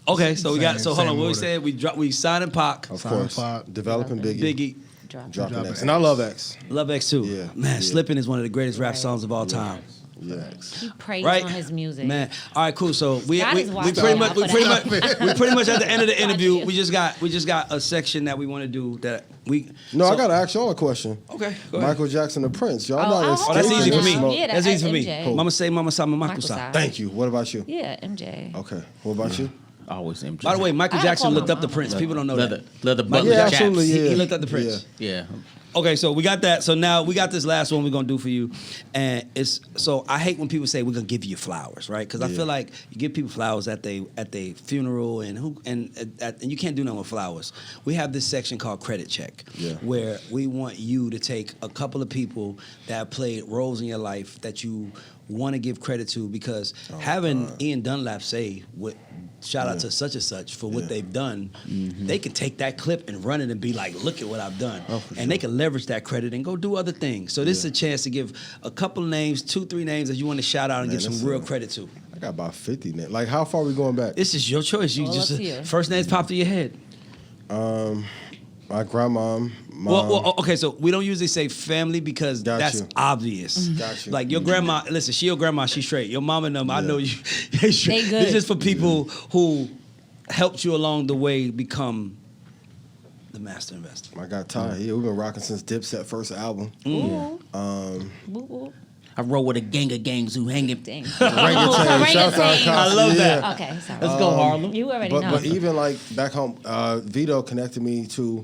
okay. So we got. So hold Same on. What we order. said? We signing Pac, of Signing course. Pac. Developing Biggie, Biggie, Drop. dropping Dropping X. And I love X. Love X too. Yeah, Man, yeah. Slippin' is one of the greatest rap songs of all time. Yeah. He prays Right, on his music. man. All right, cool. So we God is pretty watching much out we for pretty that. much we pretty much at the end of the Watching interview. you. We just got a section that we want to do that we. No, so- I gotta ask y'all a question. Okay, go ahead. Michael Jackson, the Prince. Y'all Oh, not oh, Oh, that's escaping easy for this me. smoke. Yeah, That's easy for me. MJ. Mama say, Mama Sama, Michael Michael Sa. Sa. Thank you. What about you? Yeah, MJ. Okay. What about you? Always MJ. By the way, Michael I had to Jackson call my looked up the mama. Prince. People don't know leather that. butler Yeah, chaps. absolutely. Yeah. He looked up the Prince. Yeah. Okay, so we got that. So now we got this last one we're gonna do for you, and it's so I hate when people say we're gonna give you your flowers, right? Because I Yeah. feel like you give people flowers at they funeral, and you can't do nothing with flowers. We have this section called credit check, Yeah. where we want you to take a couple of people that have played roles in your life that you want to give credit to, because having Ian Dunlap say what. Shout out to such and such for what they've done. They can take that clip and run it and be like, look at what I've done. And they can leverage that credit and go do other things. So this is a chance to give a couple names, 2-3 names that you want to shout out and Man, give some that's real a- credit to. I got about 50 now. Like, how far are we going back? This is your choice. You All just up to you. first names pop to your head. My grandma, mom. Well, okay, so we don't usually say family because Got that's you. obvious. Got you. Like your grandma, listen, she your grandma, she's straight. Your mom and them, I know you, they straight. They good. This is for people who helped you along the way become the master investor. I got Ty. Yeah, we've been rocking since Dipset first album. Woo, woo. I roll with a gang of gangs who hanging. Dang. Orangutan. Shouts out Orangutan. Cops. I love that. Yeah. Okay, sorry. Let's go, Harlem. You already know. But even like back home, Vito connected me to.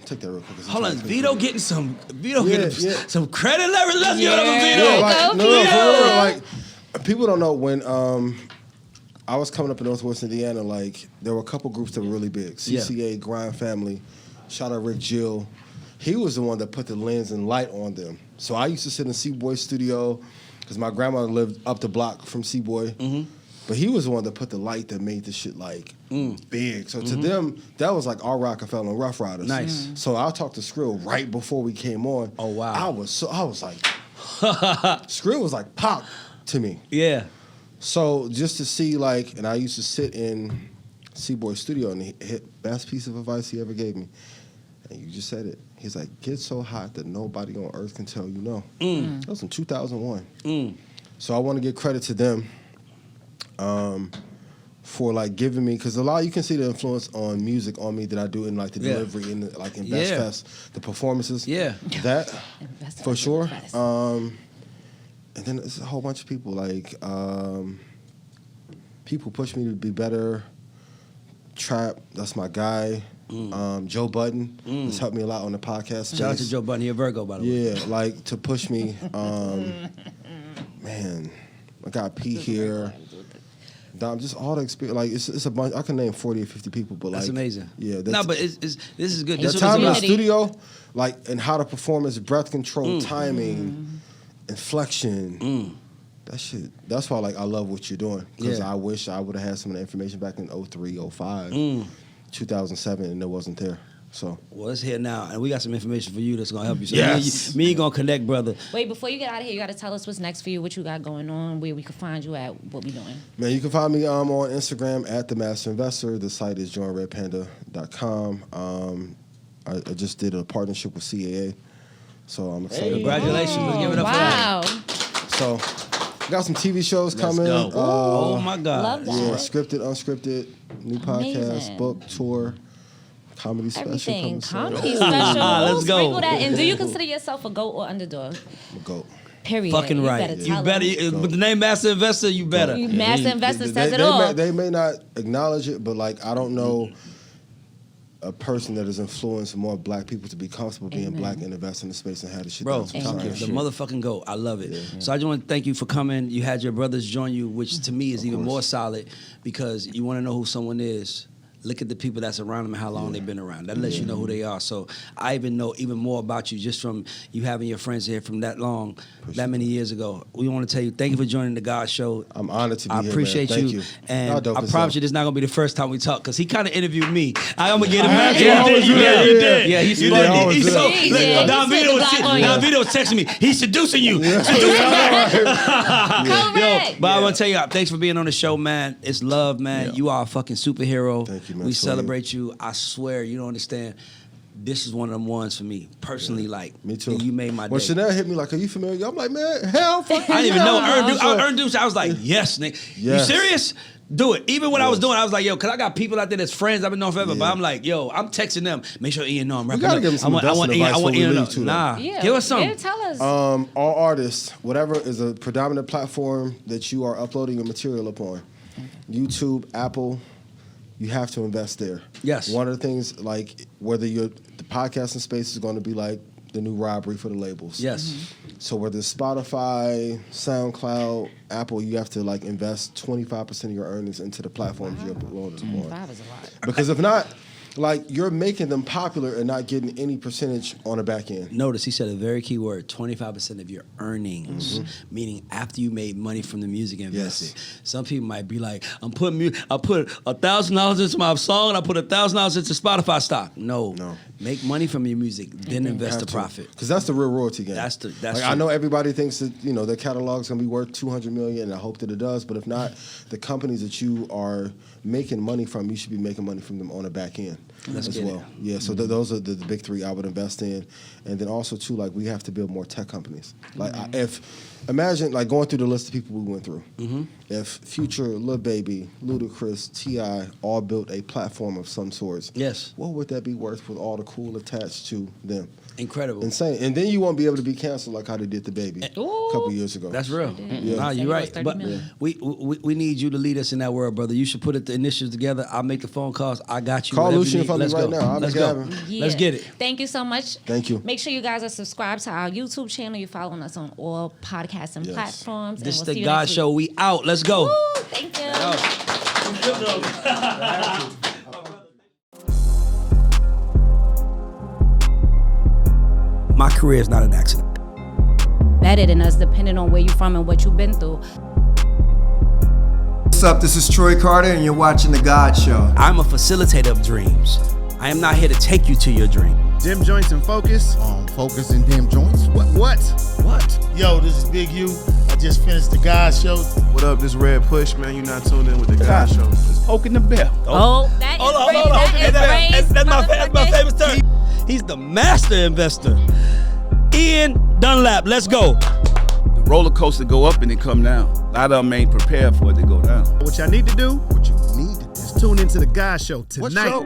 Take that real quick. 'cause I'm Hold on, trying to Vito think. getting some Yeah, yeah. some credit leverage. Let's give it up for Yeah. Vito. Yeah, like, Go, no, for Vito. real, like people don't know when I was coming up in Northwest Indiana. Like there were a couple groups that were really big. CCA, Grind Family, shout out Rick Jill. He was the one that put the lens and light on them. So I used to sit in C-Boy's studio because my grandmother lived up the block from C-Boy. But he was the one that put the light that made the shit like big. So to them, that was like our Rockefeller and Rough Riders. Nice. So I talked to Skrill right before we came on. Oh, wow. I was like, Skrill was like pop to me. Yeah. So just to see like, and I used to sit in C-Boy's studio, and he hit best piece of advice he ever gave me. And you just said it. He's like, get so hot that nobody on earth can tell you no. That was in 2001. So I want to give credit to them for like giving me, because a lot you can see the influence on music on me that I do in like the Yeah. delivery in the, like in Best Yeah. Fest, the performances. Yeah. That Best for Fest, sure. Best. And then there's a whole bunch of people like people push me to be better. Trap, that's my guy. Joe Budden has helped me a lot on the podcast space. Shout out to Joe Budden. He a Virgo, by the way. Yeah, like to push me. Man, I got P here. Dom, just all the experience. Like it's a bunch. I can name 40 or 50 people, but like That's amazing. Yeah, No, but this is good. the This is time in the community. studio, like and how to perform is breath control, timing, inflection. That shit. That's why like I love what you're doing, because Yeah. I wish I would have had some of the information back in 03, 05, 2007, and it wasn't there. So Well, it's here now, and we got some information for you that's gonna help you. So Yes. me gonna connect, brother. Wait, before you get out of here, you got to tell us what's next for you, what you got going on, where we can find you at, what we doing. man, you can find me on Instagram at the Master Investor. The site is joinredpanda.com. I just did a partnership with CAA, so I'm excited. Congratulations. Let's give it up for that. Wow. So got some TV shows coming. go. Oh my God. Love that. Yeah, scripted, unscripted, new podcast, Amazing. book, tour, comedy special Everything. coming Comedy soon. special. Let's go. Sprinkle that in. Do you consider yourself a GOAT or underdog? I'm a goat. Period. Fucking You right. better You tell better. them. With the name Master Investor, you better. You Master Investor says it they all. They may not acknowledge it, but like I don't know a person that has influenced more black people to be comfortable being Amen. black and invest in the space and have the shit. Bro, down. So I'm Amen. sorry. the Shit. motherfucking GOAT. I love it. So I just want to thank you for coming. You had your brothers join you, which to me is even more solid, because you want to know who someone is. look at the people that's around them and how long they've been around. That lets you know who they are. So I even know even more about you just from you having your friends here from that long, that many years ago. We want to tell you, thank you for joining the God Show. I'm honored to be I here, appreciate man. Thank you. you. And Y'all dope I as promise hell. you this is not going to be the first time we talk because he kind of interviewed me. I'm going to get him. Yeah, he's You funny. did. He's so, Yeah, yeah, Don he Vito said the Glock on you. was texting me. He's seducing you. Correct. But I want to tell you, thanks for being on the show, man. It's love, man. Yeah. You are a fucking superhero. Thank you, man. We Swear. celebrate you. I swear, you don't understand. This is one of them ones for me personally. Like, Me too. You made my day. When Chanel hit me like, "Are you familiar?" I'm like, "Man, hell, fuck I didn't even know. Earn Deuce. I was like, yes, nigga. You Yes. serious? Do it. Even when I was Yes. doing it, I was like, yo, because I got people out there that's friends I've been knowing forever. But Yeah. I'm like, yo, I'm texting them. Make sure Ian know I'm rapping. gotta give him some investment advice before we Ian to know. leave, too, though. Nah, Yeah, give us some. Yeah, tell us. All artists, whatever is a predominant platform that you are uploading your material upon, YouTube, Apple, you have to invest there. Yes. One of the things, like whether the podcasting space is going to be like the new robbery for the labels. Yes. So whether it's Spotify, SoundCloud, Apple, you have to like invest 25% of your earnings into the platforms you're uploading on. 5 is a lot. Because if not, like you're making them popular and not getting any percentage on the back end. Notice he said a very key word: 25% of your earnings, meaning after you made money from the music invested. Yes. Some people might be like, I put $1,000 into my song, and I put $1,000 into Spotify stock. No, make money from your music, then invest the profit. Because that's the real royalty game. That's like, I know everybody thinks that their catalog's gonna be worth $200 million, and I hope that it does. But if not, the companies that you are making money from, you should be making money from them on the back end Let's as get well. it. Yeah, so those are the big three I would invest in, and then also too, like we have to build more tech companies. Like imagine like going through the list of people we went through. If Future, Lil Baby, Ludacris, T.I. all built a platform of some sorts, Yes. what would that be worth with all the cool attached to them? Incredible. Insane. And then you won't be able to be canceled like how they did the Baby a couple years ago. That's real. Yeah. Nah, Said you're it was right. 30 But million. we need you to lead us in that world, brother. You should put the initiatives together. I'll make the phone calls. I got you. Call Whatever Lucian you need. for me Let's right go. now. I'll Let's make it go. happen. Yeah. Let's get it. Thank you so much. Thank you. Make sure you guys are subscribed to our YouTube channel. You're following us on all podcasting Yes. platforms. This and is we'll the see you God next Show. week. We out. Let's go. Woo, thank you. My career is not an accident. Better than us, depending on where you're from and what you've been through. What's up? This is Troy Carter, and you're watching The God Show. I'm a facilitator of dreams. I am not here to take you to your dream. Dim joints and focus. Focus and dim joints. What? Yo, this is Big U. I just finished the God Show. What up, this Red Push, man? You're not tuned in with the God Show. Poking the bell. Oh, that is great. That is That's my favorite term. He's the Master Investor Ian Dunlap. Let's go. The roller coaster go up and it come down. A lot of them ain't prepared for it to go down. What y'all need to do, is tune into the God Show tonight. What show?